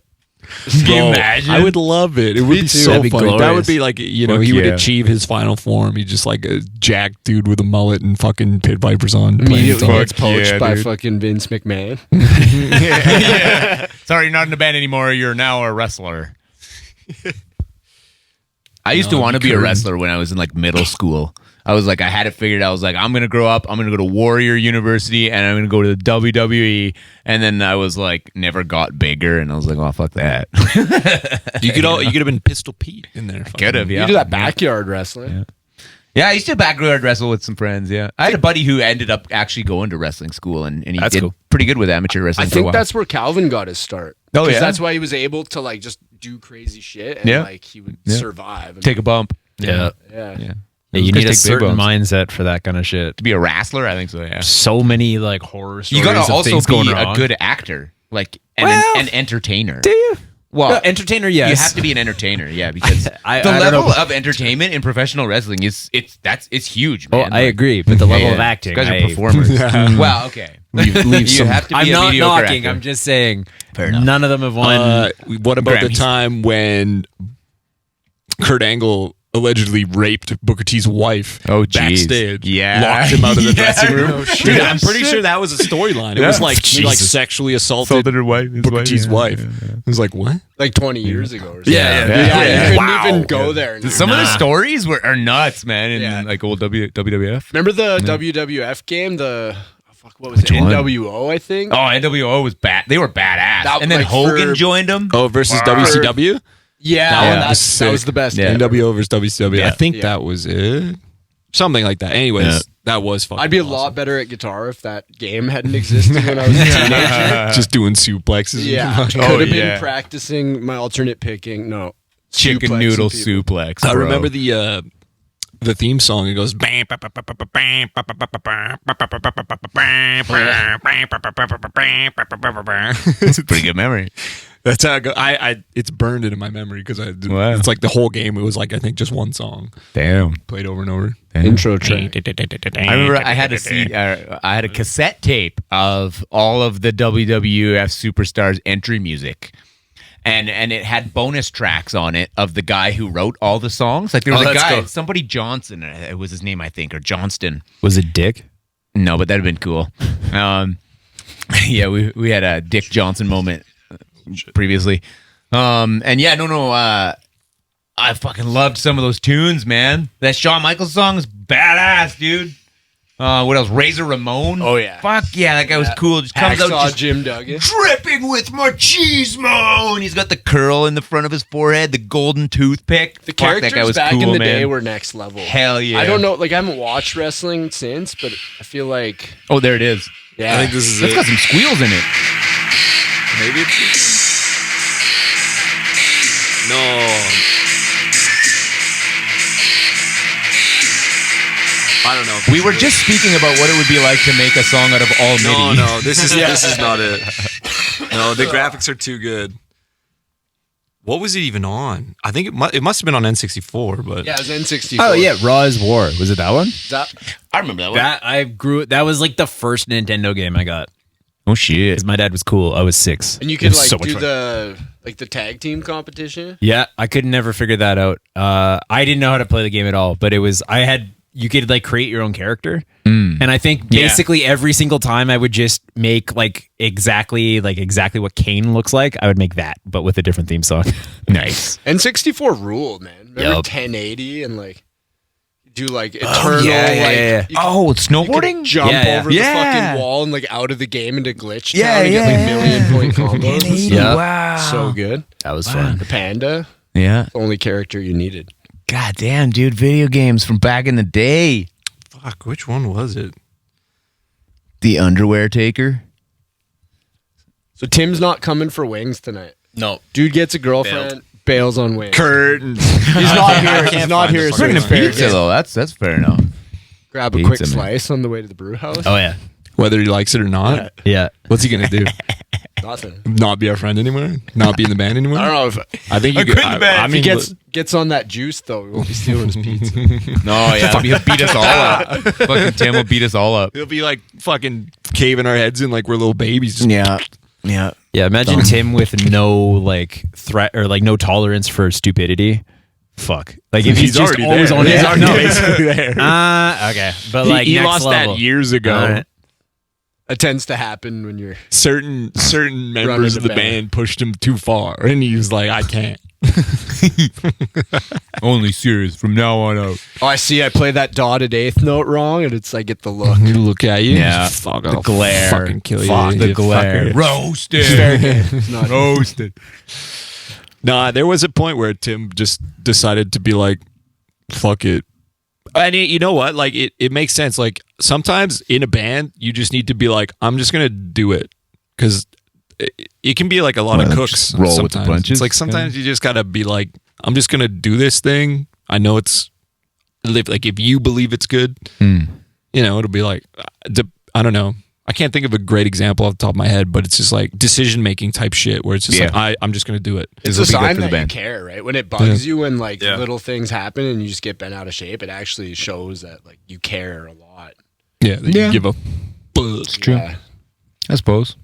Can you Bro, imagine? I would love it. It would Me be too. so That'd be funny. That glorious. would be like, he Fuck would yeah. achieve his final form. He's just like a jacked dude with a mullet and fucking pit vipers on. playing Immediately guitar. gets poached yeah, by dude. fucking Vince McMahon. Yeah. Sorry, you're not in the band anymore. You're now a wrestler. I used to want to be a wrestler when I was in like middle school. I was like, I had it figured out. I was like, I'm going to grow up. I'm going to go to Warrior University and I'm going to go to the WWE. And then I was like, never got bigger. And I was like, oh, fuck that. You could have been Pistol Pete in there. Could have, yeah. You do that backyard wrestling. Yeah, Yeah, I used to backyard wrestle with some friends. Yeah, I had a buddy who ended up actually going to wrestling school, and he That's did cool. pretty good with amateur I wrestling. for a think while. that's where Calvin got his start. Oh, 'Cause yeah? that's why he was able to like just do crazy shit and Yeah. like he would Yeah. survive. And, take a bump. Yeah. yeah. Yeah. Yeah, you Those need guys a take big certain bumps. mindset for that kind of shit. To be a wrestler, I think so. Yeah. So many like horror stories. You gotta of also things be going a wrong. good actor, like and Well, an entertainer. Do you? Well, No, entertainer, yes. You have to be an entertainer, yeah, because I the don't level know. of entertainment in professional wrestling is it's huge, man. Oh, I agree, but the level of acting, These guys I- are performers. Well, okay, you have to be I'm a not mediocre knocking. actor. I'm just saying. Fair enough. None of them have won. What about the Grammys. time when Kurt Angle allegedly raped Booker T's wife backstage? Yeah. Locked him out of the Yeah. dressing room. Oh, shit. Dude, I'm pretty sure that was a storyline. It was like he like Jesus. sexually assaulted her wife, Booker T's wife. It was like, what? Like 20 years ago or something. Yeah, You couldn't Wow. even go there. Some of the stories are nuts, man. In Yeah. like old WWF. Remember the WWF game? What was it? Which one? NWO, I think. Oh, NWO was bad. They were badass. That, and then like, Hogan for- joined them. Oh, versus WCW? Yeah, That one that, was that was sick. the best. Yeah. game ever. NWO versus WCW. I Yeah. think Yeah. that was it. Something like that. Anyways, Yeah. that was fucking I'd be a awesome. lot better at guitar if that game hadn't existed when I was a teenager. Just doing suplexes. Yeah, and could fucking- have been yeah. practicing my alternate picking. No, Chicken suplexing noodle people. suplex. I bro. remember the theme song. It goes. It's a pretty good memory. That's how I go. It's burned into my memory because Wow. it's like the whole game. It was like I think just one song Damn. played over and over. Intro track. I remember I had I had a cassette tape of all of the WWF superstars entry music. And it had bonus tracks on it of the guy who wrote all the songs. Like there was Oh, a that's guy, cool. somebody Johnson, it was his name, I think, or Johnston. Was it Dick? No, but that'd have been cool. Yeah, we had a Dick Johnson moment previously. And yeah, no, I fucking loved some of those tunes, man. That Shawn Michaels song is badass, dude. What else? Razor Ramon. Oh, yeah. Fuck yeah, that guy was cool. Just comes out Hacksaw just Jim Duggan. dripping with machismo, and he's got the curl in the front of his forehead, the golden toothpick. The Fuck, characters that guy was back cool, in the man. day were next level. Hell yeah. I don't know. Like I haven't watched wrestling since, but I feel like Oh, there it is. yeah. I think this is It's it. got some squeals in it. Maybe it's no. I don't know. We were just speaking about what it would be like to make a song out of all MIDI. No, this is not it. No, the graphics are too good. What was it even on? I think it must have been on N64, but yeah, it was N64. Oh yeah, Raw's War. Was it that one? That, I remember that one. That I grew. That was like the first Nintendo game I got. Oh shit. Because my dad was cool. I was 6. and you It could was like so much do fun. the tag team competition. Yeah, I could never figure that out. I didn't know how to play the game at all, but you could like create your own character. And I think Yeah. basically every single time I would just make like exactly what Kane looks like, I would make that, but with a different theme song. Nice. N64 ruled, man. Remember Yup. 1080 and like do like eternal yeah. like you could- Oh, you could snowboarding? jump Yeah, yeah. over the Yeah. fucking wall and like out of the game into glitch Yeah, town and get like yeah. million point combos. Yeah. Wow. So good. That was fun. The panda, Yeah. the only character you needed. God damn, dude. Video games from back in the day. fuck, which one was it? The Underwear Taker. So Tim's not coming for wings tonight. No. Dude gets a girlfriend, bails on wings. Kurt. He's not here. He's not here. So Bring it's a fair Pizza game. though. That's fair enough. Grab a Pizza, quick man. slice on the way to the brew house. Oh yeah. Whether he likes it or not. Yeah. What's he gonna do? Nothing. Not be our friend anymore? Not be in the band anymore? I don't know if I think you could. I if mean, he gets on that juice though, we won't be stealing his pizza. No, yeah. He'll beat us all up. Fucking Tim will beat us all up. he'll be like fucking caving our heads in like we're little babies. Just Yeah. Yeah. Yeah, imagine Tim with no like threat or like no tolerance for stupidity. Fuck. Like if he's, just already always there. on He's his already basically there. Okay. But like he next lost level. that years ago. All right. It tends to happen when you're Certain members of the the band pushed him too far, and he was like, "I can't." Only serious from now on out. Oh, I see. I play that dotted eighth note wrong, and it's I get the look. You look at you, Yeah. fuck, The I'll glare. fucking kill Fuck you. the you glare. fucker. Roasted. Roasted. Nah, there was a point where Tim just decided to be like, "Fuck it, And you know what? Like it makes sense. Like sometimes in a band, you just need to be like, I'm just gonna do it because it can be like a lot of cooks. just roll with the Sometimes punches, it's like sometimes you just gotta be like, I'm just gonna do this thing. I know it's like if you believe it's good, you know, it'll be like I don't know. I can't think of a great example off the top of my head, but it's just like decision making type shit where it's just like I'm just gonna do it. It's This'll a be good sign for the that you band. care, right? When it bugs you when like little things happen and you just get bent out of shape, it actually shows that like you care a lot. Yeah, that you give a It's true. Yeah. I suppose.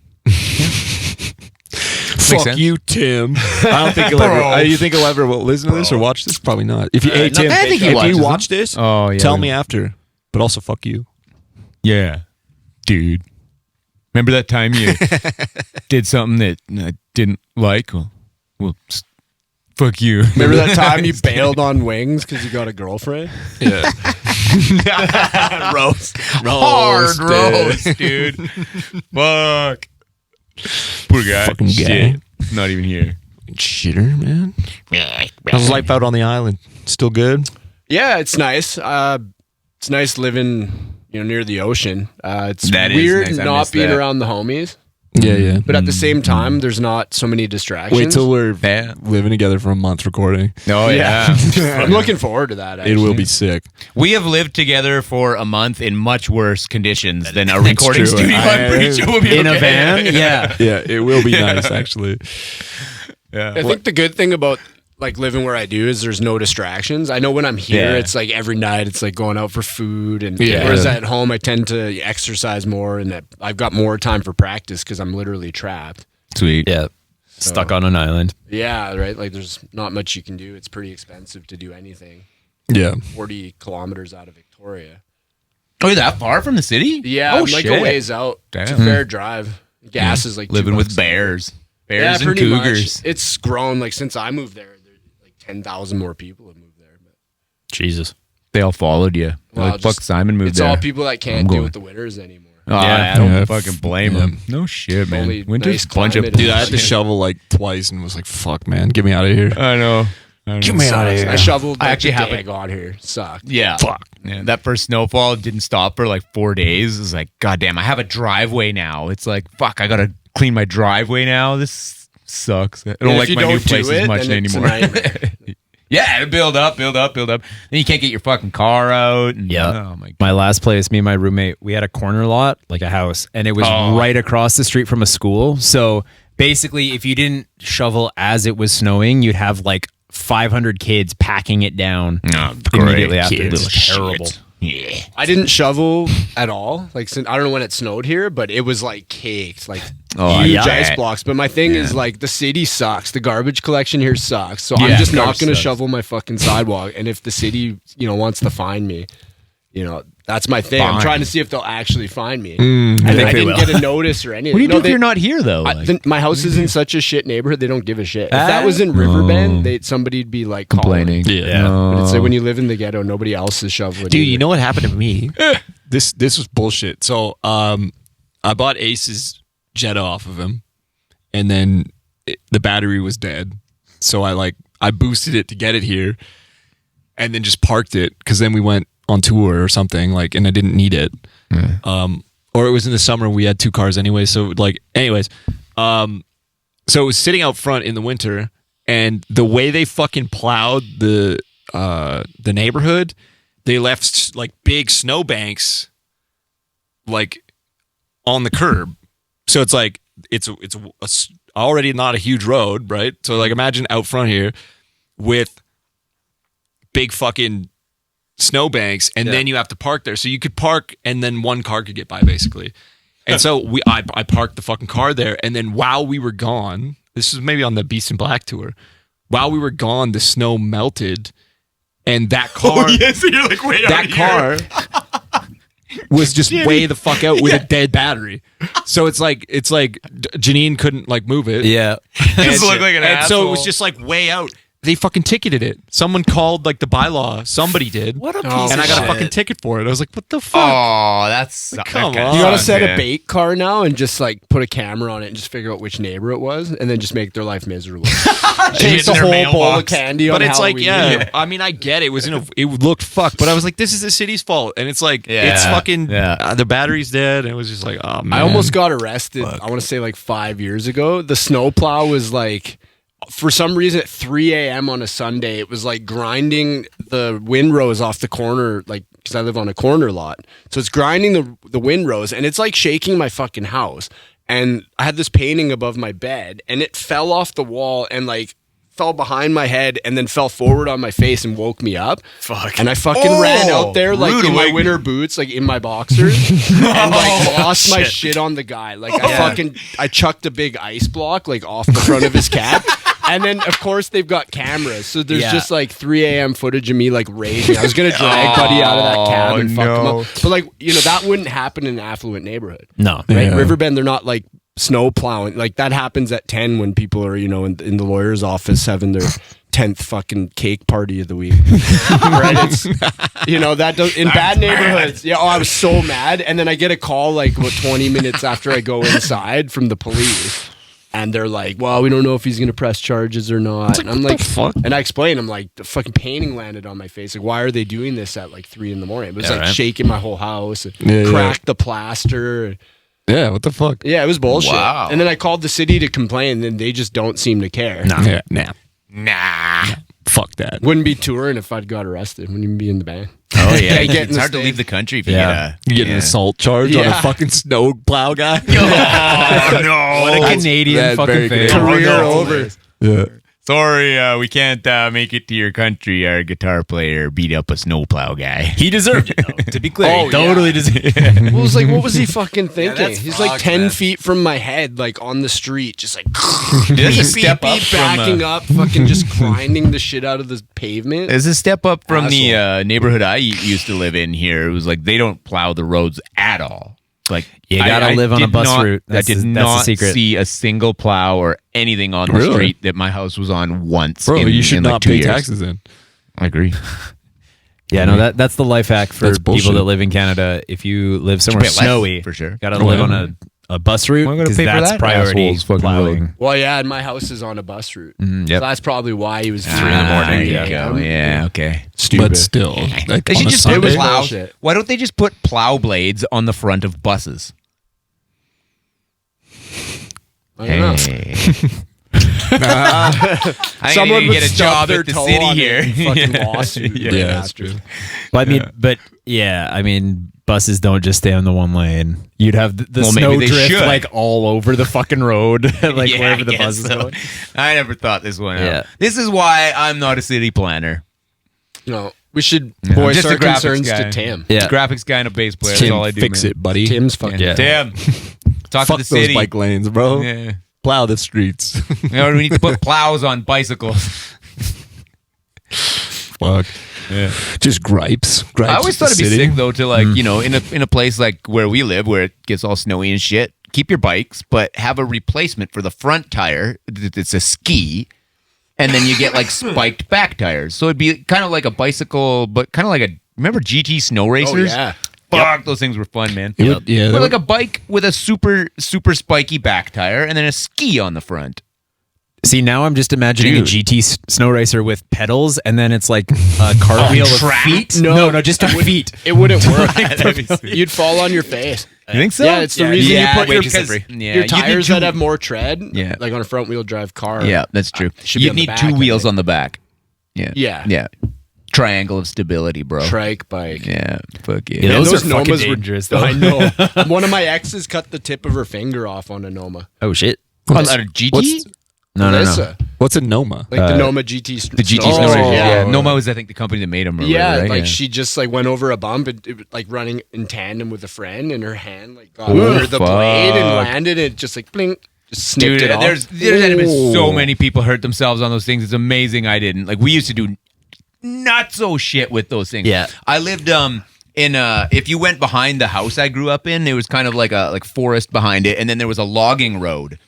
fuck sense. you, Tim. I don't think he'll ever. You think he'll ever listen to this or watch this? Probably not. If you, hey no, Tim, I think he if watches you them. watch this, Oh, yeah. tell me after. But also, fuck you. Yeah, dude. Remember that time you did something that I didn't like? Well, fuck you. Remember that time you bailed on wings because you got a girlfriend? Yeah. Roast. Hard roast, dude. Fuck. Poor guy. Fucking guy. Shit. Not even here. Shitter, man. How's life out on the island? Still good? Yeah, it's nice. It's nice living, near the ocean. It's That is weird nice. I not miss being that. around the homies, Yeah, yeah. but at the same time, there's not so many distractions. Wait till we're Yeah. living together for a month recording. Oh, yeah. I'm looking forward to that. Actually. It will be sick. We have lived together for a month in much worse conditions than a recording true. studio. I'm pretty sure we'll be In a okay. van? Yeah. Yeah, it will be nice, actually. I think the good thing about like living where I do is there's no distractions. I know when I'm here, Yeah. it's like every night it's like going out for food, and Yeah. whereas at home I tend to exercise more, and that I've got more time for practice because I'm literally trapped. Sweet. Yeah. Stuck on an island. Yeah, right. Like there's not much you can do. It's pretty expensive to do anything. Yeah. 40 kilometers out of Victoria. Oh, you're that far from the city? Yeah, Oh, I'm like shit. a ways out. It's a Damn. fair drive. Gas is like Living $2 with a bears. Yeah, Bears and pretty cougars. much. It's grown like since I moved there. Like 10,000 more people have moved there. But Jesus. They all followed you. Well, Like, fuck, just- Simon moved it's there. all people that can't I'm deal going. with the winters anymore. Oh, Yeah. I don't Yeah. fucking blame Yeah. them. No shit, man. Only Winter's nice a bunch of... climate. Dude, I had to shovel like twice and was like, fuck, man. Get me out of here. I know. Get me out of Sucks. here. I shoveled. I Like, actually the day haven't- I got here. Sucked. Yeah. Fuck. Yeah, that first snowfall didn't stop for like 4 days. It was like, goddamn, I have a driveway now. It's like, fuck, I gotta clean my driveway now. This sucks. I don't And like if you my new don't do place it, as much then it's a anymore. nightmare. Yeah, it build up. Then you can't get your fucking car out. And, Yeah. Oh my god. My last place, me and my roommate, we had a corner lot, like a house, and it was Oh. right across the street from a school. So basically, if you didn't shovel as it was snowing, you'd have like 500 kids packing it down immediately after. It was terrible. Yeah. I didn't shovel at all. Like, since, I don't know when it snowed here, but it was like caked, like Oh, huge yeah. ice blocks. But my thing is like the city sucks. The garbage collection here sucks. So Yeah, I'm just not garbage going to sucks. shovel my fucking sidewalk. And if the city, wants to find me, that's my thing. I'm Fine. trying to see if they'll actually find me. I think I they didn't will. get a notice or anything. What do you do if they- you're not here though? my house is in such a shit neighborhood. They don't give a shit. If that was in Riverbend, somebody'd be like calling. Yeah. But it's like when you live in the ghetto, nobody else is shoveling. Dude, either. you know what happened to me? This was bullshit. So I bought Ace's Jetta off of him, and then the battery was dead. So I boosted it to get it here, and then just parked it because then we went on tour or something and I didn't need it. Or it was in the summer. We had 2 cars anyway. So anyways, so it was sitting out front in the winter, and the way they fucking plowed the neighborhood, they left big snowbanks on the curb. So it's already not a huge road, right? So imagine out front here with big fucking snowbanks, and then you have to park there. So you could park, and then one car could get by basically. And so I parked the fucking car there, and then while we were gone, this was maybe on the Beast in Black tour. While we were gone, the snow melted, and that car, so you're like, wait, that car was just way the fuck out with a dead battery. So it's like Janine couldn't move it. Yeah. Just look like an and so it was asshole. just way out. they fucking ticketed it. Someone called like the bylaw. Somebody did. What a piece Oh, and I got a shit. fucking ticket for it. I was like, what the fuck? Oh, that's come that on. You gotta sucks, set a man. bait car now and just like put a camera on it and just figure out which neighbor it was and then just make their life miserable. Take in the their whole bowl of mailbox. candy on But it's like, Halloween. yeah, I mean, I get it. It was it looked fucked, but I was like, this is the city's fault, and it's like, it's Yeah. fucking, Yeah. the battery's dead, and it was just like, oh man, I almost got arrested, I want to say like 5 years ago. The snowplow was like, for some reason at 3 a.m. on a Sunday, it was like grinding the windrows off the corner, like, because I live on a corner lot. So it's grinding the windrows and it's like shaking my fucking house. And I had this painting above my bed and it fell off the wall and like fell behind my head and then fell forward on my face and woke me up. Fuck. And I fucking ran out there like rude in my awakening. winter boots, like in my boxers, and like lost my shit on the guy. Like I chucked a big ice block like off the front of his cab. And then of course they've got cameras, so there's Yeah. just like 3 a.m. footage of me like raging. I was gonna drag Buddy out of that cab and fuck him up, but like that wouldn't happen in an affluent neighborhood. No. Right? Yeah. Riverbend, they're not like snow plowing. Like that happens at 10 when people are, in the lawyer's office having their 10th fucking cake party of the week. Right? It's, that does, in bad neighborhoods. Yeah. Oh, I was so mad. And then I get a call like 20 minutes after I go inside from the police. And they're like, well, we don't know if he's going to press charges or not. And I'm like, fuck? and I explain, I'm like, the fucking painting landed on my face. Like, why are they doing this at like 3 a.m? It was Yeah, like right. shaking my whole house, Yeah, cracked the plaster. yeah, what the fuck? Yeah, it was bullshit. Wow. And then I called the city to complain, and they just don't seem to care. Yeah, nah, Nah. fuck that. Wouldn't be touring if I'd got arrested. Wouldn't even be in the band. Oh yeah, Can't get in it's the hard to States. leave the country if Yeah. You get an assault charge on a Yeah. fucking snow plow guy. Oh no! What a That's- Canadian that's fucking very thing. good. Career no. over. Yeah. Sorry, we can't make it to your country. Our guitar player beat up a snowplow guy. He deserved it, though. To be clear, Oh, he totally yeah. deserved it. Well, it was like, what was he fucking thinking? that's He's like fucked, 10 man. feet from my head, like on the street, just like There's a beep, step beep, up beep, from backing up, fucking just grinding the shit out of the pavement. There's a step up from the Asshole. neighborhood I used to live in here. It was like they don't plow the roads at all. Like You gotta live on a did bus not- route. I That's did the not secret. see a single plow or anything on the Really? street that my house was on once. Bro, in, you should in like not 2 pay years. taxes then. I agree. Yeah, no, that's the life hack for That's people bullshit. that live in Canada. If you live somewhere pay less, snowy, for sure. gotta live on a bus route Why am I gonna because pay for that's that? priority Assholes fucking plowing. Well, yeah, and my house is on a bus route. Yep. So that's probably why he was 3 There you Yeah. go. Yeah, okay. Stupid. But still, like, They on should a just Sunday- put was plow. bullshit. Why don't they just put plow blades on the front of buses? I don't know. I Someone ain't would gonna get a stub job their at the toe city on here. it and fucking lawsuit. Yeah, their that's bastards. true. But I mean, buses don't just stay on the one lane. You'd have the Well, maybe snow they drift should. like all over the fucking road, like Yeah, wherever I the guess bus is so. going. I never thought this one Yeah. out. This is why I'm not a city planner. No, we should I'm voice just our a graphics concerns guy. to Tim. Yeah. Graphics guy and a bass player. Tim, That's all I do. fix man. it, buddy. Tim's fucking. Yeah. Tim, talk Fuck to the those city. bike lanes, bro. Yeah. Plow the streets. You know, we need to put plows on bicycles. Fuck. Yeah. Just gripes. Gripes. I always at thought the it'd be city. sick though to like in a place like where we live where it gets all snowy and shit. Keep your bikes, but have a replacement for the front tire. It's a ski, and then you get like spiked back tires. So it'd be kind of like a bicycle, but kind of like remember GT snow racers? Oh, yeah. Fuck, those things were fun, man. It would- yeah, But that like a bike with a super spiky back tire and then a ski on the front. See, now I'm just imagining Dude. a GT snow racer with pedals, and then it's like a cartwheel with track? feet. No. No, just feet. It wouldn't work. You'd fall on your face. You think so? Yeah, it's the reason you put way your, too slippery. your tires that have more tread. Yeah. Like on a front wheel drive car. Yeah, that's true. should be You on the need back, two I wheels think. on the back. Yeah. Yeah. Yeah. Triangle of stability, bro. Trike bike. Yeah. Fuck yeah. Yeah, Man, those are fucking Nomas dangerous, were, though. I know. One of my exes cut the tip of her finger off on a Noma. Oh shit! On a GT? What's- No. Melissa. What's a Noma? Like the Noma GT. The GT Oh, snow racer. yeah. Yeah. Noma was, I think, the company that made them. Yeah, right? like she just like went over a bump and it, like running in tandem with a friend, and her hand like got Ooh, under the fuck. blade and landed, and it just like blink, just snipped Dude, it off. there's had been so Ooh. many people hurt themselves on those things. It's amazing I didn't. Like we used to do nutso shit with those things. Yeah. I lived in if you went behind the house I grew up in, there was kind of like a forest behind it, and then there was a logging road.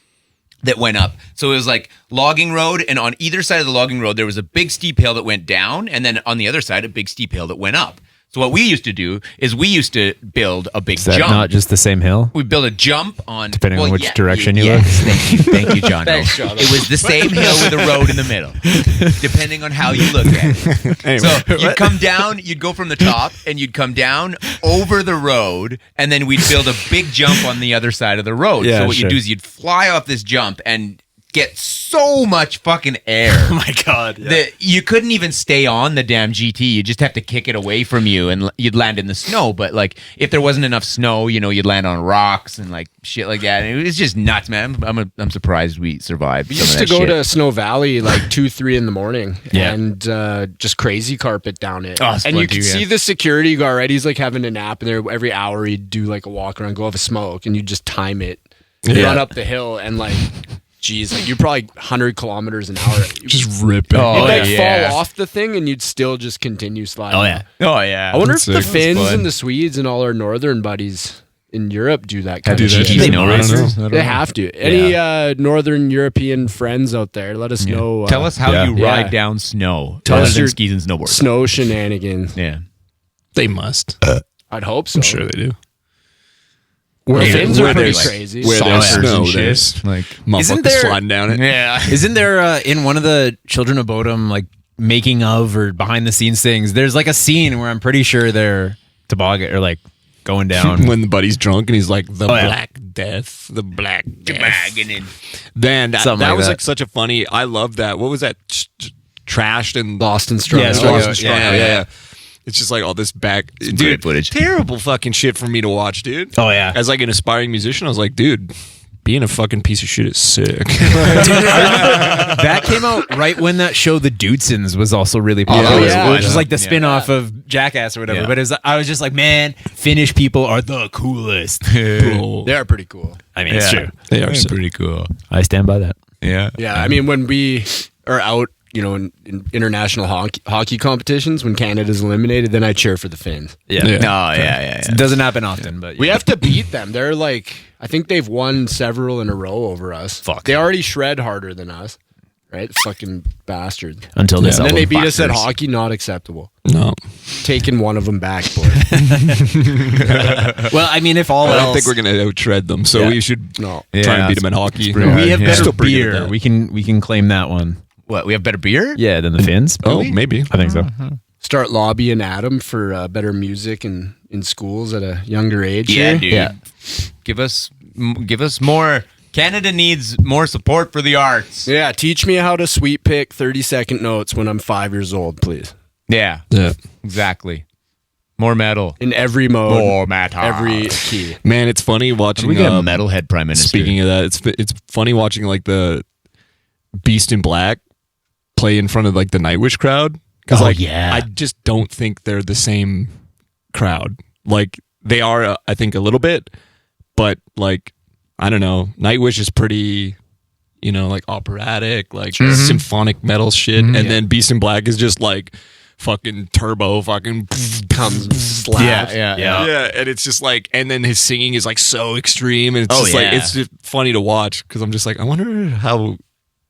that went up. So it was like logging road, and on either side of the logging road, there was a big steep hill that went down, and then on the other side, a big steep hill that went up. So what we used to do is we used to build a big Is that jump. not just the same hill? We built a jump on Depending on which direction you yes, thank you, John. Thanks, John. It was the same hill with a road in the middle, depending on how you look at it. So you'd come down, you'd go from the top, and you'd come down over the road, and then we'd build a big jump on the other side of the road. Yeah, so what sure. you'd do is you'd fly off this jump and get so much fucking air. Oh my god! That you couldn't even stay on the damn GT. You just have to kick it away from you, and you'd land in the snow. But like, if there wasn't enough snow, you'd land on rocks and like shit like that. And it was just nuts, man. I'm surprised we survived. We used to go to Snow Valley like 2-3 in the morning, Yeah. and just crazy carpet down it. Oh, it's and fun you too, could yeah. see the security guard, right? He's like having a nap, and there every hour he'd do like a walk around, go have a smoke, and you just time it, run up the hill, and like. Geez, like you're probably 100 kilometers an hour. Just ripping. Oh, You'd like yeah. fall off the thing, and you'd still just continue sliding. Oh yeah. Oh yeah. I wonder That's if the sick. Finns fun. and the Swedes and all our northern buddies in Europe do that kind Do of that shit. shit? They know I don't racers. know. They have to. Any northern European friends out there, let us know. Tell us how you Yeah. ride down snow. Tell other us than your skis and snowboards. snow shenanigans. Yeah. They must. I'd hope so. I'm sure they do. The Yeah, Finns where are pretty there's, like, crazy. Where Saucers there's and snow, shit. there's Like, motherfuckers there- sliding down it. yeah. Isn't there in one of the Children of Bodom like making of or behind the scenes things? There's like a scene where I'm pretty sure they're toboggan or like going down. When the buddy's drunk and he's like, the yeah. Black Death, the Black Death. Tobogganing. Man, that Something like was that. like such a funny. I love that. What was that? Trashed and Lost and Strung. Yeah, Out. Strung Lost Out. and Strung Yeah, Out, yeah. yeah. It's just like all this back, great dude. footage. Terrible fucking shit for me to watch, dude. Oh, yeah. As like an aspiring musician, I was like, dude, being a fucking piece of shit is sick. That came out right when that show The Dudesons was also really popular. that was fun. Which is like the Yeah. spin-off of Jackass or whatever. Yeah. But I was just like, man, Finnish people are the coolest. Bro, They are pretty cool. I mean, it's true. they are so pretty cool. I stand by that. Yeah. Yeah, I mean, when we are out, in international hockey competitions, when Canada's eliminated, then I cheer for the Finns. Yeah. No, yeah. It doesn't happen often, but We have to beat them. They're like, I think they've won several in a row over us. Fuck. They already shred harder than us, right? Fucking bastards. until this And then they album. beat us at Fuckers. hockey, not acceptable. no. Taking one of them back, boy. Well, I mean, if all I don't else, think we're gonna out shred them, so Yeah. we should No. try Yeah, and beat them in hockey. we have Yeah. better Still pretty good at beer. that. We can claim that one. What? We have better beer? Yeah, than the Finns. Oh, maybe. I think so. Start lobbying Adam for better music in schools at a younger age. Yeah, here. dude. Yeah. Give us more. Canada needs more support for the arts. Yeah, teach me how to sweet pick 30-second notes when I'm 5 years old, please. Yeah, Yeah. exactly. More metal. In every mode, More metal. every key. Man, it's funny watching. We got a metalhead prime minister. Speaking of that, it's funny watching like the Beast in Black play in front of like the Nightwish crowd because Oh, like yeah. I just don't think they're the same crowd. Like they are, I think a little bit, but like I don't know. Nightwish is pretty, like operatic, like symphonic metal shit, and then Beast in Black is just like fucking turbo, fucking Comes slaps. yeah, and it's just like, and then his singing is like so extreme, and it's Oh, just like yeah. it's just funny to watch because I'm just like, I wonder how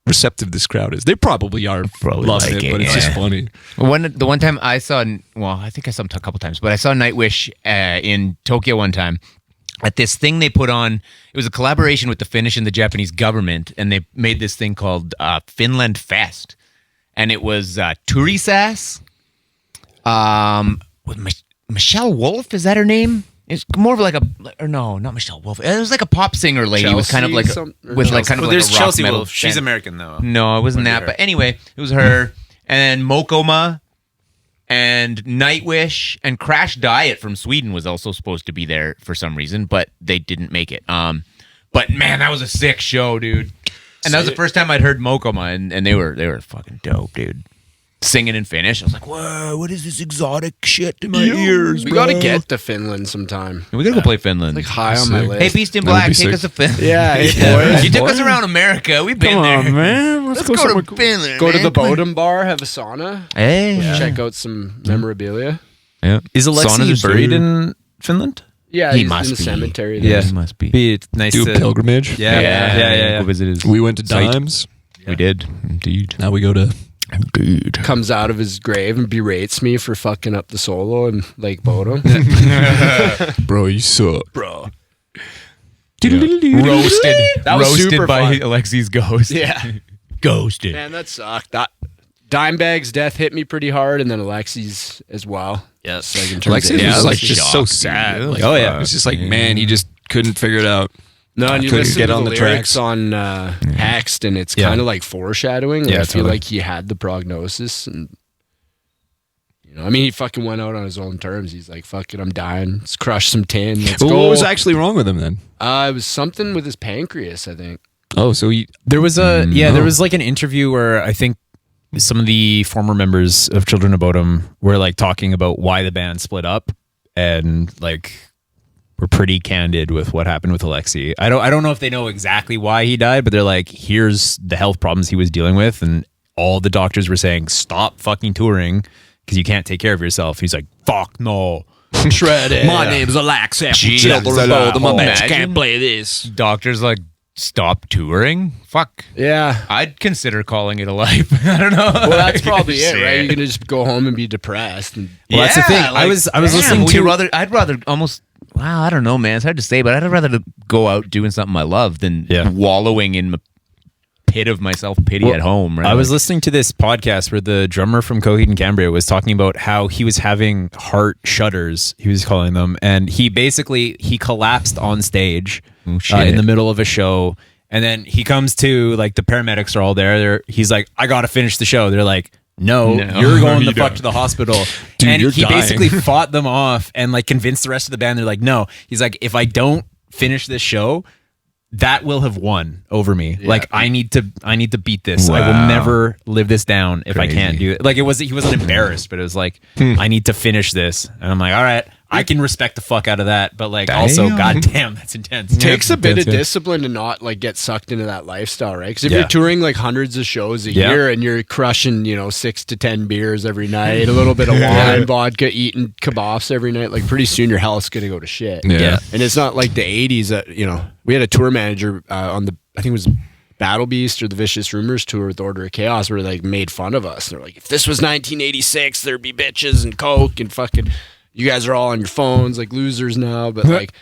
receptive this crowd is. They probably are loving like it, it, but it's just funny. The one time I saw, I think I saw him a couple times, but I saw Nightwish in Tokyo one time at this thing they put on. It was a collaboration with the Finnish and the Japanese government, and they made this thing called Finland Fest, and it was Turisas. With Michelle Wolf, is that her name? It's more of like no, not Michelle Wolf. It was like a pop singer lady with kind of like Chelsea or with like Chelsea? kind of Well, like there's a rock Chelsea metal Wolf. She's band. American though. No, it wasn't that. But anyway, it was her, and then Mokoma, and Nightwish, and Crash Diet from Sweden was also supposed to be there for some reason, but they didn't make it. But man, that was a sick show, dude. And that was the first time I'd heard Mokoma, and they were fucking dope, dude. Singing in Finnish, I was like, "Whoa, what is this exotic shit to my ears?" We bro? got to get to Finland sometime. We gotta go play Finland. Like high on my Sick. list. Hey, Beast in That would Black, be take sick. us to Finland. Yeah, hey, boys. You took us around America. We've been there. man. Let's go to Finland. Go to man. the Bodum bar, have a sauna, Hey, check out some memorabilia. yeah. Is Saunas Alexi are buried super- in Finland? Yeah, He he's must in the be. cemetery. Yeah. He must be. Be nice Do to a pilgrimage. Yeah. Go visit his. We went to Site. Dimes. We did indeed. Now we go to. Indeed. Comes out of his grave and berates me for fucking up the solo in Lake Bodom. Bro, you suck. Bro. Roasted. That was Roasted super by fun. Alexi's ghost. Yeah. Ghosted. Man, that sucked. That Dimebag's death hit me pretty hard, and then Alexi's as well. Yes. Like in terms Alexis of was like shock, just so dude. sad. Like, Oh, yeah. it was just like, man, he just couldn't figure it out. No, and you couldn't listen get to on the the lyrics tracks. on Hexed, and it's Yeah. kind of like foreshadowing. Like, Yeah, I feel totally. like he had the prognosis, and I mean, he fucking went out on his own terms. He's like, "Fuck it, I'm dying. Let's crush some tin. Let's Well, go." what was actually wrong with him then? It was something with his pancreas, I think. Oh, so he. There was there was like an interview where I think some of the former members of Children of Bodom were like talking about why the band split up, and like were pretty candid with what happened with Alexi. I don't know if they know exactly why he died, but they're like, here's the health problems he was dealing with, and all the doctors were saying, stop fucking touring because you can't take care of yourself. He's like, fuck no. Shredded. name's Alexi. Jeez. Imagine. play this. Doctors like stop touring. Fuck. Yeah. I'd consider calling it a life. I don't know. Well, that's probably it, Shit. right? You're gonna just go home and be depressed. And Well, that's the thing. I was listening would you to- I'd rather almost. Wow, I don't know, man. It's hard to say, but I'd rather go out doing something I love than wallowing in the pit of my self pity at home. Right? I was listening to this podcast where the drummer from Coheed and Cambria was talking about how he was having heart shudders, he was calling them, and he collapsed on stage in the middle of a show, and then he comes to, like, the paramedics are all there. He's like, I gotta finish the show. They're like, no, you're going the fuck to the hospital. Dude, and you're he dying. basically fought them off and like convinced the rest of the band. They're like, no. He's like, if I don't finish this show, that will have won over me. Like, I need to beat this. I will Wow. never live this down if I can't Crazy. do it. Like, he wasn't embarrassed, but it was like, I need to finish this. And I'm like, all right, I can respect the fuck out of that, but like, also, goddamn, that's intense. it takes a bit of That's it. discipline to not like get sucked into that lifestyle, right? Because if Yeah. you're touring like hundreds of shows a Yeah. year and you're crushing, 6 to 10 beers every night, a little bit of wine, vodka, eating kebabs every night, like pretty soon your health's gonna go to shit. Yeah. And it's not like the 80s that, we had a tour manager on I think it was Battle Beast or the Vicious Rumors tour with Order of Chaos where they like made fun of us. They're like, if this was 1986, there'd be bitches and coke and fucking, you guys are all on your phones like losers now. But like,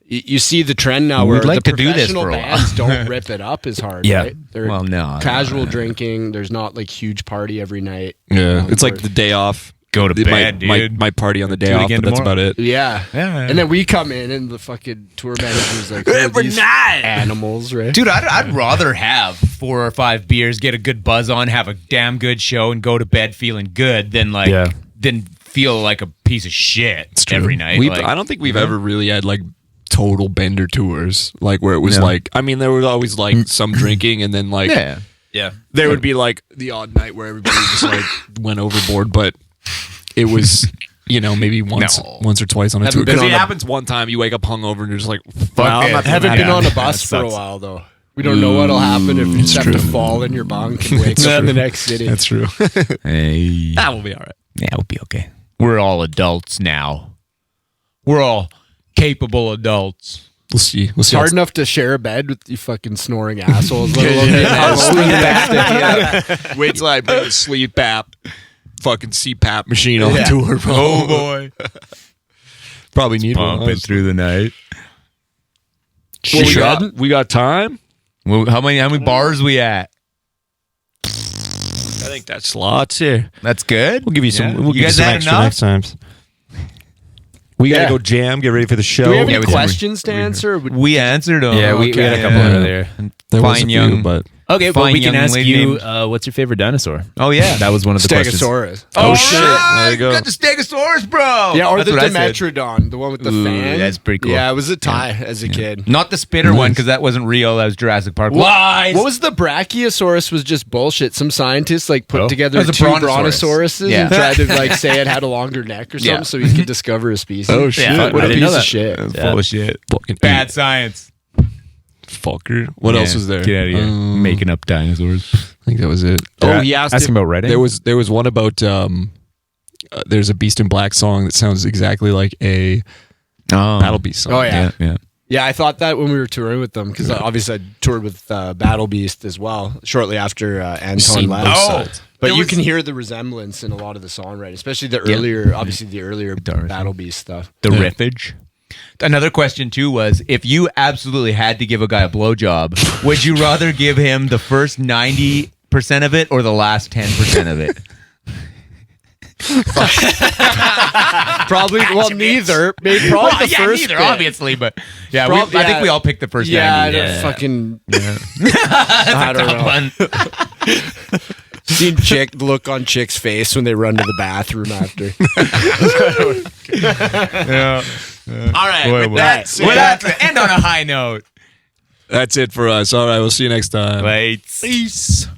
you see the trend now where We'd like the to do this professional for a while. bands don't rip it up as hard. Yeah. Right? They're Well, no. casual drinking. There's not like huge party every night. Yeah, it's like the day off. Go to They bed, might, dude. might party on the day Do it off, again but that's tomorrow. about it. Yeah. Yeah. And then we come in and the fucking tour manager's like, every night animals, right? Dude, I'd rather have 4 or 5 beers, get a good buzz on, have a damn good show, and go to bed feeling good than than feel like a piece of shit every night. I don't think we've ever really had like total bender tours, like where it was like, I mean, there was always like some drinking, and then like Yeah. there would be like the odd night where everybody just like went overboard, but it was maybe once or twice on a Haven't tour. been Because on it a- happens one time, you wake up hungover and you're just like, Fuck well, I'm it. not doing Haven't that been again. on a bus for a while though. We don't know what'll happen if you just have to fall in your bunk and wake up in the next city. That's true. Hey. That will be all right. Yeah, we'll be okay. We're all adults now. We're all capable adults. We'll see. It's hard enough to share a bed with you fucking snoring assholes. Let alone being hungover the next day. Wait till I bring the sleep app, fucking CPAP machine on tour, bro. Oh boy. Probably need one. Pump it through the night. Well, we got time. Well, how many bars we at? I think that's lots here. That's good. We'll give you some. Yeah. We'll You give you guys some had extra enough? next times. We gotta Yeah. go jam. Get ready for the show. Do we have Yeah, any we- questions to answer? Or would- We answered them. Yeah, we had a couple over there. There was a Fine few, young. but Okay, well, Fine we can young ask lady you, named- what's your favorite dinosaur? Oh yeah. That was one of the questions. Stegosaurus. Oh, shit. There you go. Got the Stegosaurus, bro. Yeah, or That's the what I said. Dimetrodon, the one with the Ooh, fan. that's pretty cool. Yeah, it was a tie as a kid. Not the spitter one because that wasn't real. That was Jurassic Park. What was the Brachiosaurus? Was just bullshit. Some scientists like put together That was two a brontosaurus. brontosauruses Yeah. and tried to like say it had a longer neck or something Yeah. so he could discover a species. Oh, shit. Yeah, What I a didn't know piece that. of shit. Full of shit. fucking Bad science. fucker. What else was there? Get out of here. Making up dinosaurs. I think that was it. Oh, he asked asking him- about writing? There was one about there's a Beast in Black song that sounds exactly like a Battle Beast song. Oh yeah. Yeah. Yeah, I thought that when we were touring with them, because obviously I toured with Battle Beast as well, shortly after Anton Seen left. both Oh. sides. But There you was- can hear the resemblance in a lot of the songwriting, especially the earlier, obviously the earlier Battle Beast stuff. The riffage. Another question too was, if you absolutely had to give a guy a blowjob, would you rather give him the first 90% of it or the last 10% of it? Probably, well, neither. Maybe probably Well, the yeah, first neither, bit. obviously, but yeah, Prob- I think yeah. we all picked the first Yeah, 90. I fucking. I don't know. One. Seen chick look on chick's face when they run to the bathroom after. All right, Boy, with boy. that, with that, to end on a high note. That's it for us. All right, we'll see you next time. Wait. Peace.